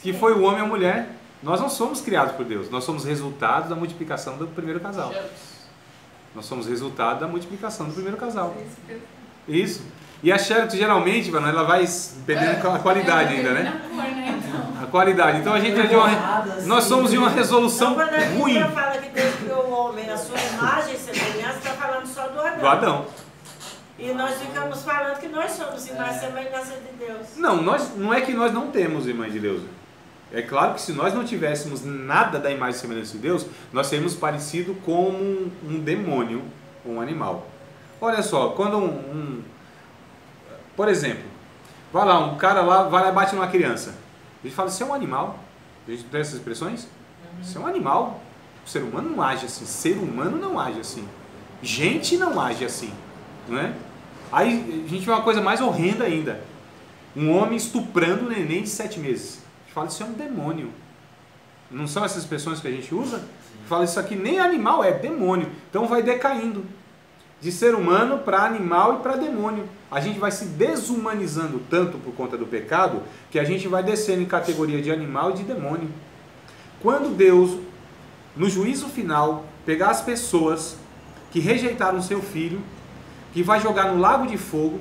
Que foi o homem e a mulher. Nós não somos criados por Deus. Nós somos resultado da multiplicação do primeiro casal. Nós somos resultado da multiplicação do primeiro casal. Isso. E a Charity, geralmente, mano, ela vai perdendo a qualidade ainda, né? A qualidade. Então a gente é de uma... Nós somos de uma resolução então, quando a ruim. Bíblia fala que Deus criou o homem na sua imagem e semelhança, está falando só do Adão. Do Adão. E nós ficamos falando que nós somos imagem e semelhança de Deus. Não, não é que nós não temos imagem de Deus. É claro que se nós não tivéssemos nada da imagem e semelhança de Deus, nós seríamos parecidos com um demônio, um animal. Olha só, quando por exemplo, vai lá, um cara lá vai lá e bate numa criança. A gente fala, isso é um animal. A gente tem essas expressões? Isso é um animal. O ser humano não age assim. Ser humano não age assim. Gente não age assim. Não é? Aí a gente vê uma coisa mais horrenda ainda. Um homem estuprando um neném de 7 meses. A gente fala, isso é um demônio. Não são essas expressões que a gente usa? Fala, isso aqui nem animal, é demônio. Então vai decaindo. De ser humano para animal e para demônio. A gente vai se desumanizando tanto por conta do pecado, que a gente vai descendo em categoria de animal e de demônio. Quando Deus, no juízo final, pegar as pessoas que rejeitaram seu filho, que vai jogar no lago de fogo,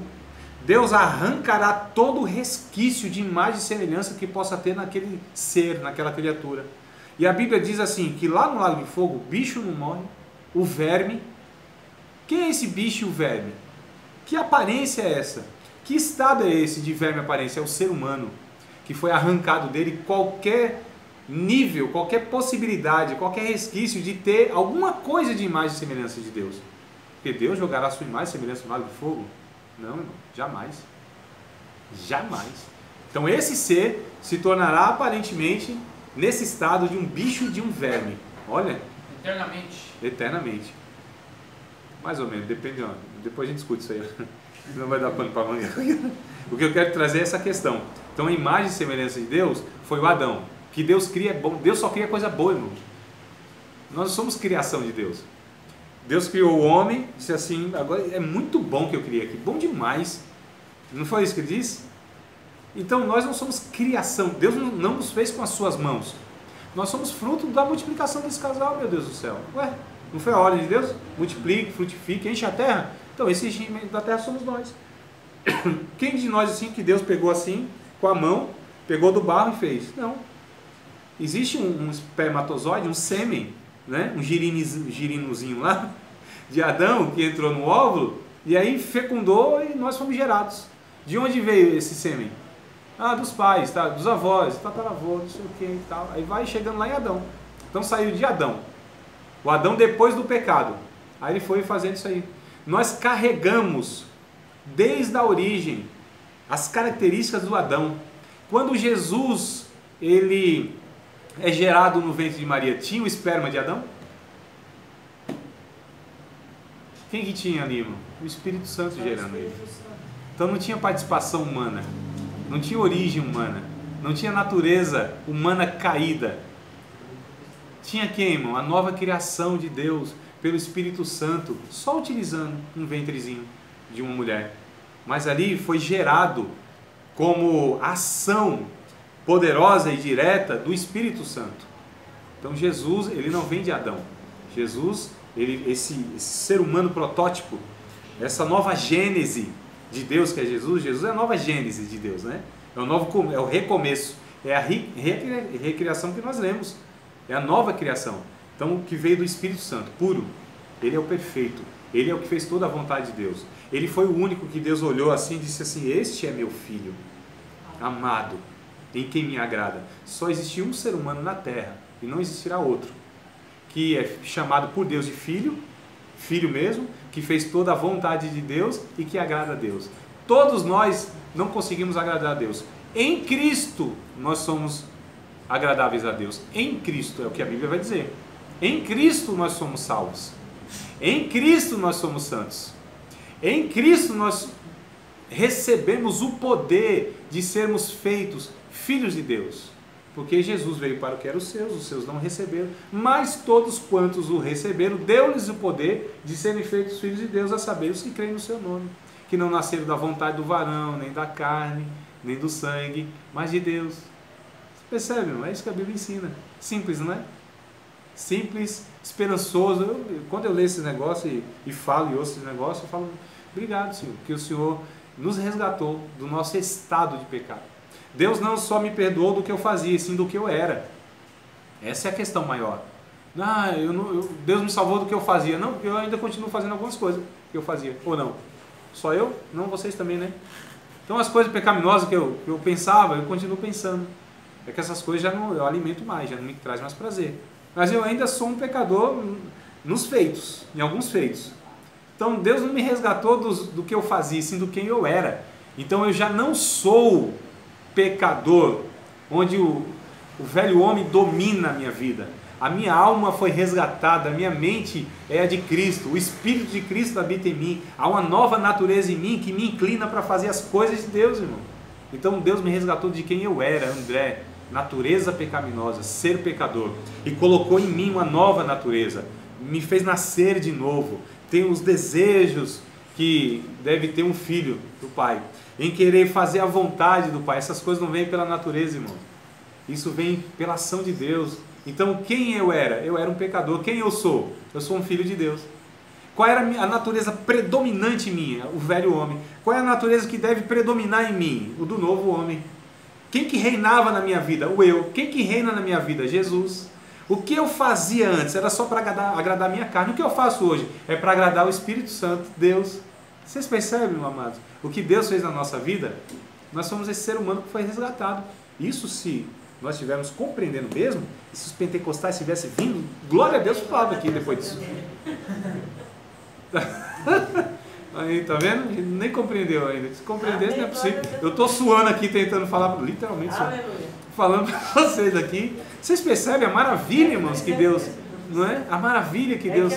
Deus arrancará todo o resquício de imagem e semelhança que possa ter naquele ser, naquela criatura. E a Bíblia diz assim, que lá no lago de fogo, o bicho não morre, o verme. Quem é esse bicho e o verme? Que aparência é essa? Que estado é esse de verme e aparência? É o ser humano, que foi arrancado dele qualquer nível, qualquer possibilidade, qualquer resquício de ter alguma coisa de imagem e semelhança de Deus. Porque Deus jogará a sua imagem e semelhança no lago de fogo? Não, irmão, jamais. Jamais. Então esse ser se tornará aparentemente nesse estado de um bicho e de um verme. Olha. Eternamente. Eternamente. Mais ou menos, depende, ó, depois a gente discute isso aí. Não vai dar pano para manga. O que eu quero trazer é essa questão. Então a imagem e semelhança de Deus foi o Adão. Que Deus cria é bom. Deus só cria coisa boa, irmão. Nós somos criação de Deus. Deus criou o homem, disse assim, agora é muito bom que eu criei aqui, bom demais. Não foi isso que ele disse? Então nós não somos criação, Deus não nos fez com as suas mãos. Nós somos fruto da multiplicação desse casal, meu Deus do céu. Ué, não foi a ordem de Deus? Multiplique, frutifique, enche a terra. Então esse enchimento da terra somos nós. Quem de nós assim que Deus pegou assim, com a mão, pegou do barro e fez? Não. Existe um espermatozoide, um sêmen, né? Um girinozinho lá, de Adão, que entrou no óvulo, e aí fecundou e nós fomos gerados. De onde veio esse sêmen? Ah, dos pais, tá? Dos avós, tataravô, não sei o que e tal. Aí vai chegando lá em Adão. Então saiu de Adão. O Adão depois do pecado. Aí ele foi fazendo isso aí. Nós carregamos, desde a origem, as características do Adão. Quando Jesus, ele é gerado no ventre de Maria, tinha o esperma de Adão? Quem que tinha ali, irmão? O Espírito Santo gerando ele. Então não tinha participação humana, não tinha origem humana, não tinha natureza humana caída. Tinha quem, irmão? A nova criação de Deus pelo Espírito Santo, só utilizando um ventrezinho de uma mulher. Mas ali foi gerado como ação poderosa e direta do Espírito Santo. Então Jesus, ele não vem de Adão. Jesus, esse ser humano protótipo, essa nova gênese de Deus que é Jesus é a nova gênese de Deus, né? É o recomeço, é a recriação que nós lemos, é a nova criação. Então, o que veio do Espírito Santo, puro, ele é o perfeito, ele é o que fez toda a vontade de Deus. Ele foi o único que Deus olhou assim e disse assim: este é meu filho amado, em quem me agrada. Só existiu um ser humano na terra e não existirá outro, que é chamado por Deus de filho, filho mesmo, que fez toda a vontade de Deus e que agrada a Deus. Todos nós não conseguimos agradar a Deus. Em Cristo nós somos agradáveis a Deus. Em Cristo é o que a Bíblia vai dizer. Em Cristo nós somos salvos. Em Cristo nós somos santos. Em Cristo nós recebemos o poder de sermos feitos filhos de Deus. Porque Jesus veio para o que eram os seus não receberam, mas todos quantos o receberam, deu-lhes o poder de serem feitos filhos de Deus, a saber, os que creem no seu nome, que não nasceram da vontade do varão, nem da carne, nem do sangue, mas de Deus. Você percebe, irmão? É isso que a Bíblia ensina. Simples, não é? Simples, esperançoso. Quando eu leio esse negócio e falo e ouço esse negócio, eu falo, obrigado, Senhor, que o Senhor nos resgatou do nosso estado de pecado. Deus não só me perdoou do que eu fazia, sim do que eu era. Essa é a questão maior. Deus me salvou do que eu fazia. Não, eu ainda continuo fazendo algumas coisas que eu fazia. Ou não? Só eu? Não, vocês também, né? Então as coisas pecaminosas que eu pensava, eu continuo pensando. É que essas coisas eu alimento mais, já não me traz mais prazer. Mas eu ainda sou um pecador nos feitos, em alguns feitos. Então Deus não me resgatou do que eu fazia, sim do quem eu era. Então eu já não sou pecador, onde o velho homem domina a minha vida. A minha alma foi resgatada, a minha mente é a de Cristo, o Espírito de Cristo habita em mim, há uma nova natureza em mim que me inclina para fazer as coisas de Deus, irmão. Então Deus me resgatou de quem eu era, André, natureza pecaminosa, ser pecador, e colocou em mim uma nova natureza, me fez nascer de novo, tenho os desejos que deve ter um filho do Pai, em querer fazer a vontade do Pai. Essas coisas não vêm pela natureza, irmão. Isso vem pela ação de Deus. Então, quem eu era? Eu era um pecador. Quem eu sou? Eu sou um filho de Deus. Qual era a natureza predominante minha? O velho homem. Qual é a natureza que deve predominar em mim? O do novo homem. Quem que reinava na minha vida? O eu. Quem que reina na minha vida? Jesus. O que eu fazia antes era só para agradar a minha carne. O que eu faço hoje é para agradar o Espírito Santo, Deus. Vocês percebem, meu amado? O que Deus fez na nossa vida? Nós somos esse ser humano que foi resgatado. Isso, se nós estivermos compreendendo mesmo, e se os pentecostais tivessem vindo, glória a Deus, falava aqui depois disso. Aí, tá vendo? Ele nem compreendeu ainda. Se compreendesse, não é possível. Eu estou suando aqui, tentando falar, literalmente, falando para vocês aqui. Vocês percebem a maravilha, irmãos, que Deus, não é? A maravilha que Deus...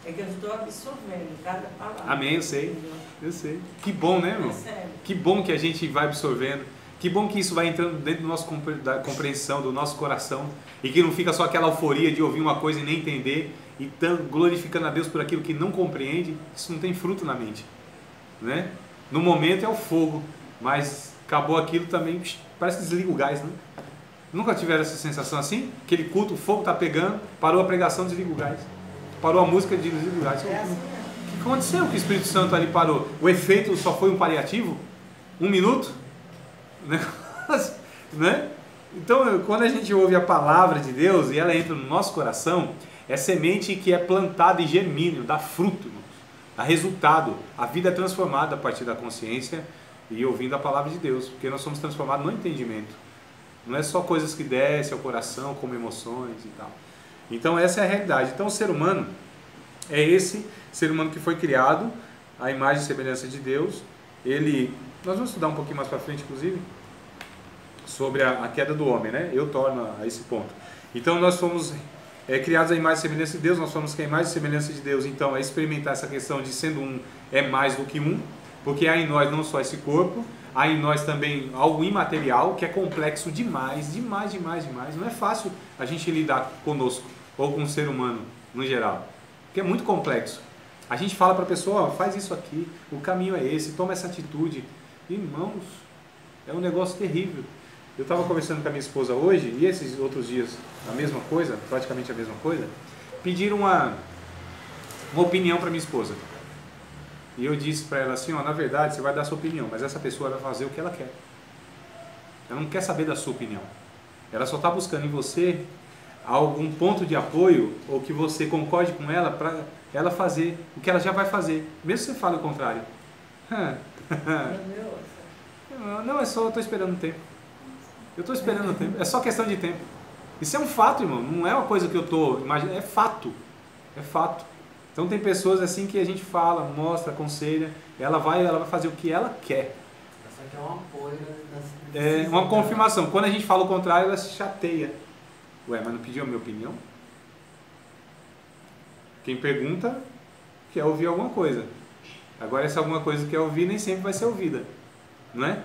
É que eu estou absorvendo cada palavra. Amém, eu sei. Que bom, né, irmão? Que bom que a gente vai absorvendo. Que bom que isso vai entrando dentro do nosso, da compreensão, do nosso coração. E que não fica só aquela euforia de ouvir uma coisa e nem entender. E glorificando a Deus por aquilo que não compreende. Isso não tem fruto na mente, né? No momento é o fogo. Mas acabou aquilo também, parece que desliga o gás, né? Nunca tiveram essa sensação assim? Aquele culto, o fogo está pegando, parou a pregação, desliga o gás. Parou a música de lugares. O que aconteceu que o Espírito Santo ali parou? O efeito só foi um paliativo? 1 minuto? Né? Então, quando a gente ouve a palavra de Deus e ela entra no nosso coração, é semente que é plantada e germina, dá fruto, dá resultado. A vida é transformada a partir da consciência e ouvindo a palavra de Deus, porque nós somos transformados no entendimento. Não é só coisas que descem ao coração, como emoções e tal. Então essa é a realidade. Então o ser humano é esse ser humano que foi criado à imagem e semelhança de Deus. Nós vamos estudar um pouquinho mais para frente, inclusive, sobre a queda do homem, né? Eu torno a esse ponto. Então nós fomos criados à imagem e semelhança de Deus, nós somos que a imagem e semelhança de Deus. Então é experimentar essa questão de sendo um é mais do que um, porque há em nós não só esse corpo, há em nós também algo imaterial que é complexo demais. Não é fácil a gente lidar conosco ou com o ser humano no geral, porque é muito complexo. A gente fala para a pessoa, faz isso aqui, o caminho é esse, toma essa atitude. Irmãos, é um negócio terrível. Eu estava conversando com a minha esposa hoje, e esses outros dias a mesma coisa, praticamente a mesma coisa, pediram uma opinião para minha esposa. E eu disse para ela assim, na verdade você vai dar a sua opinião, mas essa pessoa vai fazer o que ela quer. Ela não quer saber da sua opinião. Ela só está buscando em você algum ponto de apoio, ou que você concorde com ela, para ela fazer o que ela já vai fazer, mesmo que você fale o contrário. Não, é só, eu estou esperando o tempo. Eu estou esperando o tempo, é só questão de tempo. Isso é um fato, irmão, não é uma coisa que eu estou imaginando, é fato. É fato. Então tem pessoas assim que a gente fala, mostra, aconselha, ela vai fazer o que ela quer. Só que é um apoio das É uma confirmação. Quando a gente fala o contrário, ela se chateia. Ué, mas não pediu a minha opinião? Quem pergunta quer ouvir alguma coisa. Agora, essa alguma coisa que quer ouvir nem sempre vai ser ouvida. Não é?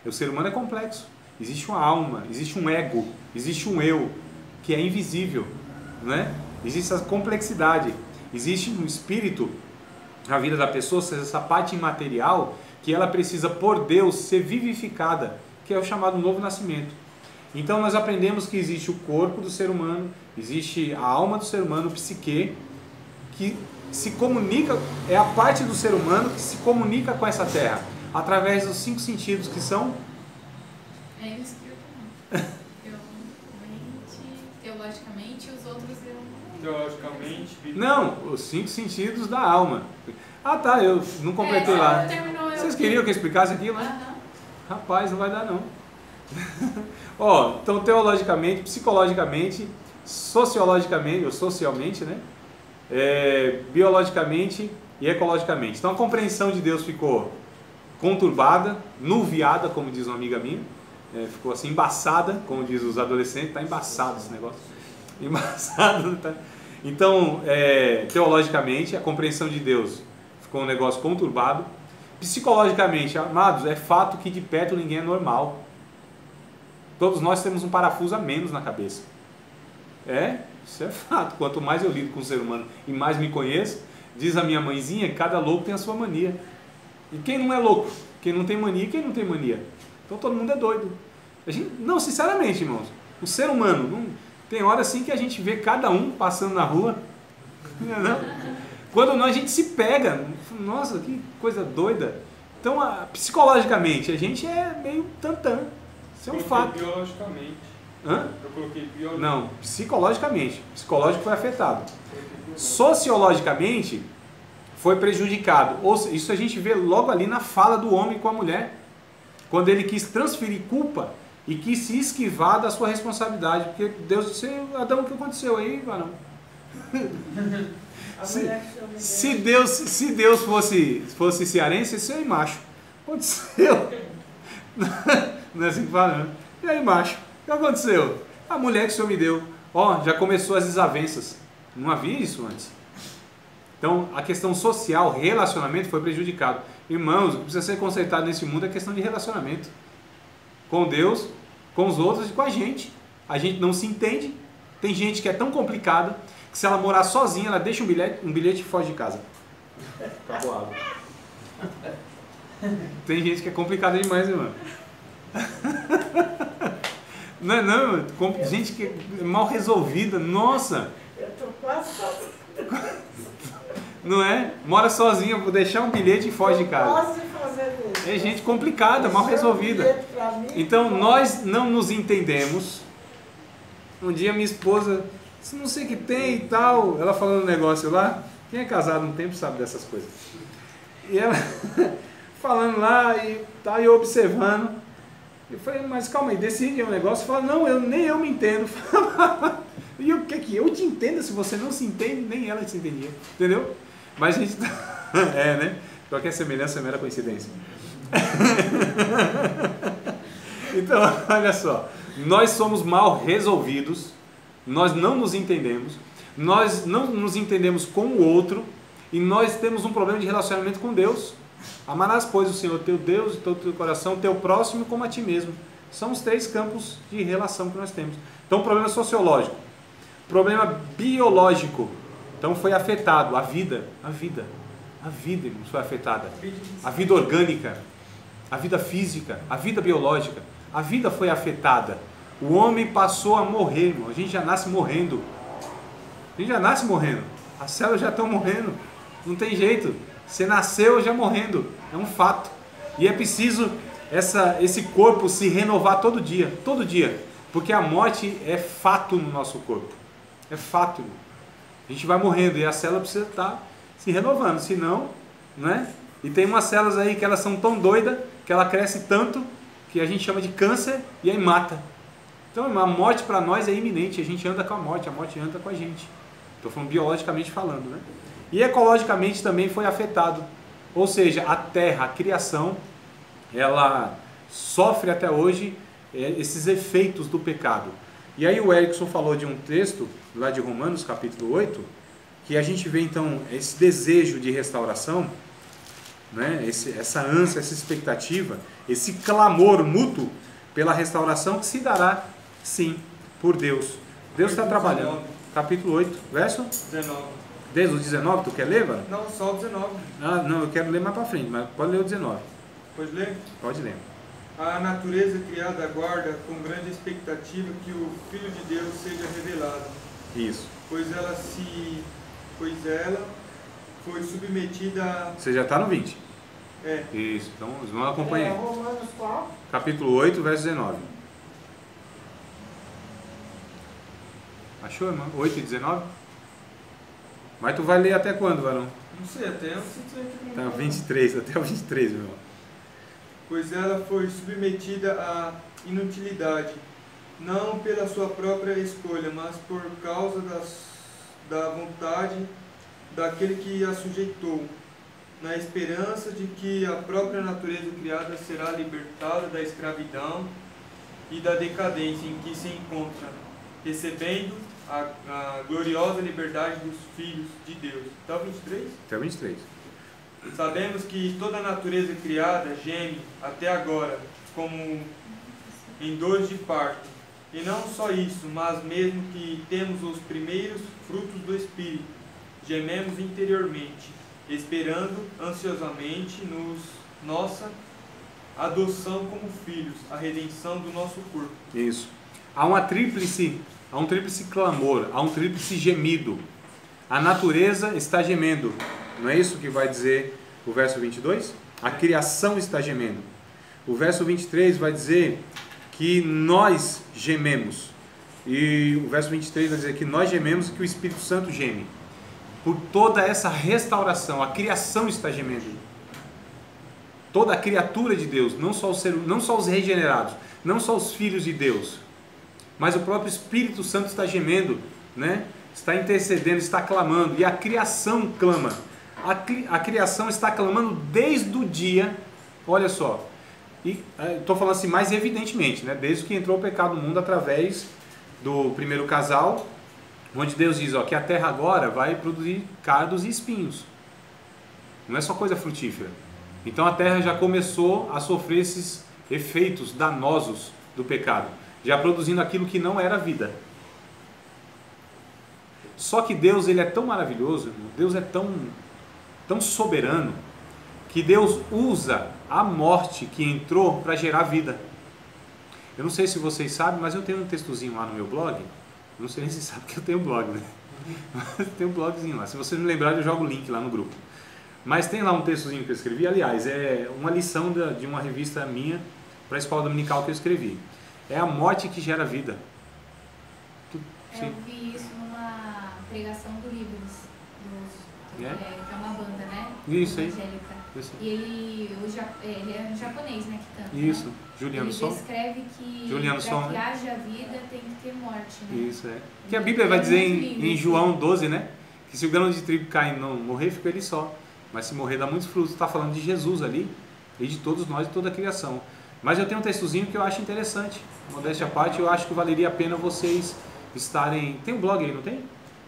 O ser humano é complexo. Existe uma alma, existe um ego, existe um eu que é invisível. Não é? Existe essa complexidade. Existe um espírito na vida da pessoa, essa parte imaterial, que ela precisa, por Deus, ser vivificada, que é o chamado novo nascimento. Então nós aprendemos que existe o corpo do ser humano, existe a alma do ser humano, o psique, que se comunica, é a parte do ser humano que se comunica com essa terra, através dos 5 sentidos que são... É o espírito não. Teologicamente, os outros eu... Teologicamente... Não, os 5 sentidos da alma. Ah tá, eu não completei lá. Vocês queriam que eu explicasse aquilo, né? Rapaz, não vai dar não. Ó, então teologicamente, psicologicamente, sociologicamente, ou socialmente, né? Biologicamente e ecologicamente. Então a compreensão de Deus ficou conturbada, nuviada, como diz uma amiga minha, ficou assim, embaçada, como diz os adolescentes, tá embaçado esse negócio. Embaçado, tá? Então, teologicamente, a compreensão de Deus ficou um negócio conturbado. Psicologicamente, amados, é fato que de perto ninguém é normal. Todos nós temos um parafuso a menos na cabeça. Isso é fato. Quanto mais eu lido com o ser humano e mais me conheço, diz a minha mãezinha, cada louco tem a sua mania. E quem não é louco? Quem não tem mania e quem não tem mania? Então todo mundo é doido. Não, sinceramente, irmãos, o ser humano, tem hora assim que a gente vê cada um passando na rua, não? Quando não, a gente se pega. Nossa, que coisa doida. Então, psicologicamente, a gente é meio tantã. Isso é um fato. Biologicamente. Hã? Eu coloquei biologicamente. Não, psicologicamente. Psicológico foi afetado. Sociologicamente, foi prejudicado. Isso a gente vê logo ali na fala do homem com a mulher. Quando ele quis transferir culpa e quis se esquivar da sua responsabilidade. Porque Deus disse, Adão, o que aconteceu aí, varão? Se Deus fosse cearense, esse aí macho. Aconteceu. Não é assim que fala, né? E aí, macho? O que aconteceu? A mulher que o Senhor me deu. Já começou as desavenças. Não havia isso antes. Então, a questão social, relacionamento, foi prejudicado. Irmãos, o que precisa ser consertado nesse mundo é questão de relacionamento. Com Deus, com os outros e com a gente. A gente não se entende. Tem gente que é tão complicada que se ela morar sozinha, ela deixa um bilhete e foge de casa. Acabou a água. Tem gente que é complicada demais, irmão. Não, gente que é mal resolvida. Nossa! Eu tô quase fazendo. Não é? Mora sozinha, vou deixar um bilhete e foge de casa. Quase fazendo isso. É gente complicada, mal resolvida. Então nós não nos entendemos. Um dia minha esposa, não sei o que tem e tal, ela falando um negócio lá, quem é casado um tempo sabe dessas coisas. E ela falando lá e tal, e eu observando. Eu falei, mas calma aí, decide um negócio. Fala, não, nem eu me entendo. E o que eu te entendo? Se você não se entende, nem ela se entendia. Entendeu? Mas a gente né? Qualquer semelhança é mera coincidência. Então, olha só. Nós somos mal resolvidos. Nós não nos entendemos. Nós não nos entendemos com o outro. E nós temos um problema de relacionamento com Deus. Amarás, pois, o Senhor teu Deus de todo o teu coração, teu próximo como a ti mesmo. São os 3 campos de relação que nós temos. Então, problema sociológico. Problema biológico. Então, foi afetado a vida, irmãos, foi afetada. A vida orgânica, a vida física, a vida biológica. A vida foi afetada. O homem passou a morrer, irmão. A gente já nasce morrendo. As células já estão morrendo. Não tem jeito. Você nasceu já morrendo. É um fato. E é preciso esse corpo se renovar todo dia. Todo dia. Porque a morte é fato no nosso corpo. É fato. A gente vai morrendo e a célula precisa estar se renovando. Senão, né? E tem umas células aí que elas são tão doidas que ela cresce tanto que a gente chama de câncer e aí mata. Então a morte para nós é iminente. A gente anda com a morte anda com a gente. Estou falando biologicamente falando, né? E ecologicamente também foi afetado. Ou seja, a terra, a criação, ela sofre até hoje esses efeitos do pecado. E aí o Erickson falou de um texto lá de Romanos capítulo 8, que a gente vê então esse desejo de restauração, né? Essa ânsia, essa expectativa, esse clamor mútuo pela restauração que se dará sim por Deus. Deus está trabalhando. Capítulo 8, verso 19. Desde o 19, tu quer ler, mano? Não, só o 19. Ah, não, eu quero ler mais para frente, mas pode ler o 19. Pode ler? Pode ler. A natureza criada aguarda com grande expectativa que o Filho de Deus seja revelado, Isso. pois ela foi submetida a... Você já está no 20. É, Isso, então os irmãos acompanhem. Romanos qual? Capítulo 8, verso 19. Achou, irmão? 8 e 19? Mas tu vai ler até quando, varão? não sei, até eu sei que Tá, 23, até o 23, meu irmão. pois ela foi submetida à inutilidade, não pela sua própria escolha, mas por causa da vontade daquele que a sujeitou, na esperança de que a própria natureza criada será libertada da escravidão e da decadência em que se encontra, recebendo a gloriosa liberdade dos filhos de Deus. Até o 23? Até o 23. Sabemos que toda a natureza criada geme até agora, como em dores de parto. E não só isso, mas mesmo que temos os primeiros frutos do Espírito, gememos interiormente, esperando ansiosamente nossa adoção como filhos, a redenção do nosso corpo. Isso. Há um tríplice clamor, há um tríplice gemido. A natureza está gemendo. Não é isso que vai dizer o verso 22? A criação está gemendo. O verso 23 vai dizer que nós gememos. E o verso 23 vai dizer que nós gememos e que o Espírito Santo geme. Por toda essa restauração, a criação está gemendo. Toda a criatura de Deus, não só os regenerados, não só os filhos de Deus, mas o próprio Espírito Santo está gemendo, né? Está intercedendo, está clamando, e a criação clama. A criação está clamando desde o dia, olha só, e estou falando assim mais evidentemente, né? Desde que entrou o pecado no mundo através do primeiro casal, onde Deus diz, ó, que a terra agora vai produzir cardos e espinhos. Não é só coisa frutífera. Então a terra já começou a sofrer esses efeitos danosos do pecado, já produzindo aquilo que não era vida. Só que Deus, ele é tão maravilhoso, Deus é tão soberano, que Deus usa a morte que entrou para gerar vida. Eu não sei se vocês sabem, mas eu tenho um textozinho lá no meu blog. Eu não sei nem se sabe que eu tenho blog, né? Mas tem um blogzinho lá. Se vocês me lembrarem, eu jogo o link lá no grupo. Mas tem lá um textozinho que eu escrevi. Aliás, é uma lição de uma revista minha para a escola dominical que eu escrevi. É a morte que gera vida. Eu vi isso numa pregação do Livros, que é uma banda, né? Isso aí. Evangélica. Isso. E ele é um japonês, né, que canta. Isso, né? Juliano ele Som. descreve que Juliano para Som, que né? haja vida tem que ter morte, né? Isso, é. Que a Bíblia vai dizer em João 12, né? Que se o grão de trigo cair e não morrer, fica ele só. Mas se morrer, dá muitos frutos. Está falando de Jesus ali e de todos nós e toda a criação. Mas eu tenho um textozinho que eu acho interessante. Modéstia à parte, eu acho que valeria a pena vocês estarem... Tem um blog aí, não tem?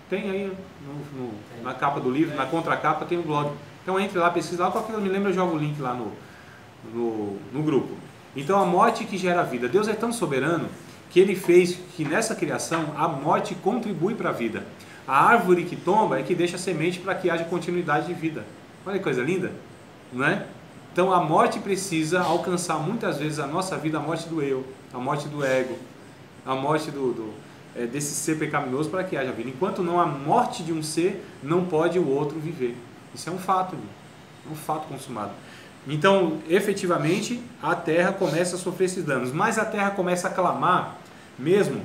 Tem aí na capa do livro, na contracapa tem um blog. Então entre lá, pesquisa lá, qualquer coisa me lembra, eu jogo o link lá no grupo. Então a morte que gera vida. Deus é tão soberano que Ele fez que nessa criação a morte contribui para a vida. A árvore que tomba é que deixa semente para que haja continuidade de vida. Olha que coisa linda, não é? Então a morte precisa alcançar muitas vezes a nossa vida, a morte do eu, a morte do ego, a morte desse ser pecaminoso para que haja vida. Enquanto não há morte de um ser, não pode o outro viver. Isso é um fato, é um fato consumado. Então, efetivamente, a terra começa a sofrer esses danos, mas a terra começa a clamar mesmo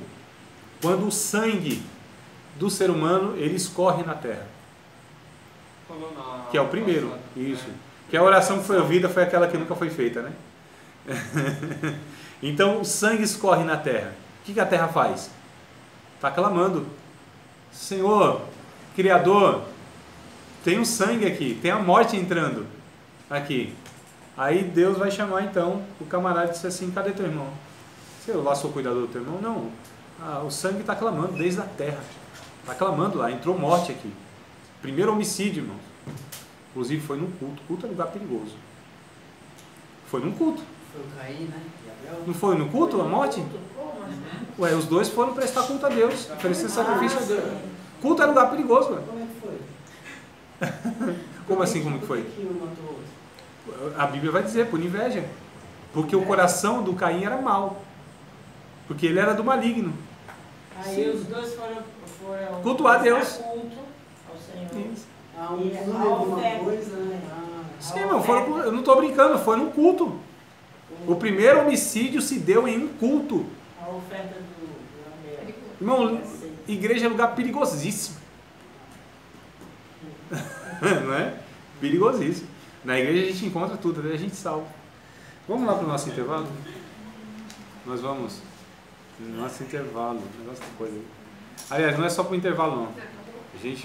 quando o sangue do ser humano ele escorre na terra. Que é o primeiro, isso. Que a oração que foi ouvida foi aquela que nunca foi feita, né? Então o sangue escorre na terra. O que a terra faz? Está clamando: Senhor, Criador, tem um sangue aqui, tem a morte entrando aqui. Aí Deus vai chamar então o camarada e disse assim, cadê teu irmão? Você lá sou cuidador do teu irmão? Não. O sangue está clamando desde a terra. Está clamando lá, entrou morte aqui. Primeiro homicídio, irmão. Inclusive foi num culto. Culto é lugar perigoso. Foi num culto. Foi o Caim, né? E Abel. Não foi no culto a morte? Ué, os dois foram prestar culto a Deus, oferecer sacrifício a Deus. Culto é lugar perigoso, ué. Como é que foi? Como assim, como que foi? Por que um matou o outro? A Bíblia vai dizer, por inveja. Porque o coração do Caim era mau. Porque ele era do maligno. Aí os dois foram Cultuar Deus. Culto ao Senhor. Isso. Um E levou a uma oferta. coisa, né? Sim, irmão, eu não estou brincando, foi num culto. O primeiro homicídio se deu em um culto. A oferta do Abel. Irmão, igreja é lugar perigosíssimo. Não é? Perigosíssimo. Na igreja a gente encontra tudo, a gente salva. Vamos lá para o nosso intervalo? Nós vamos no nosso intervalo. Negócio de coisa. Aliás, não é só para o intervalo, não. A gente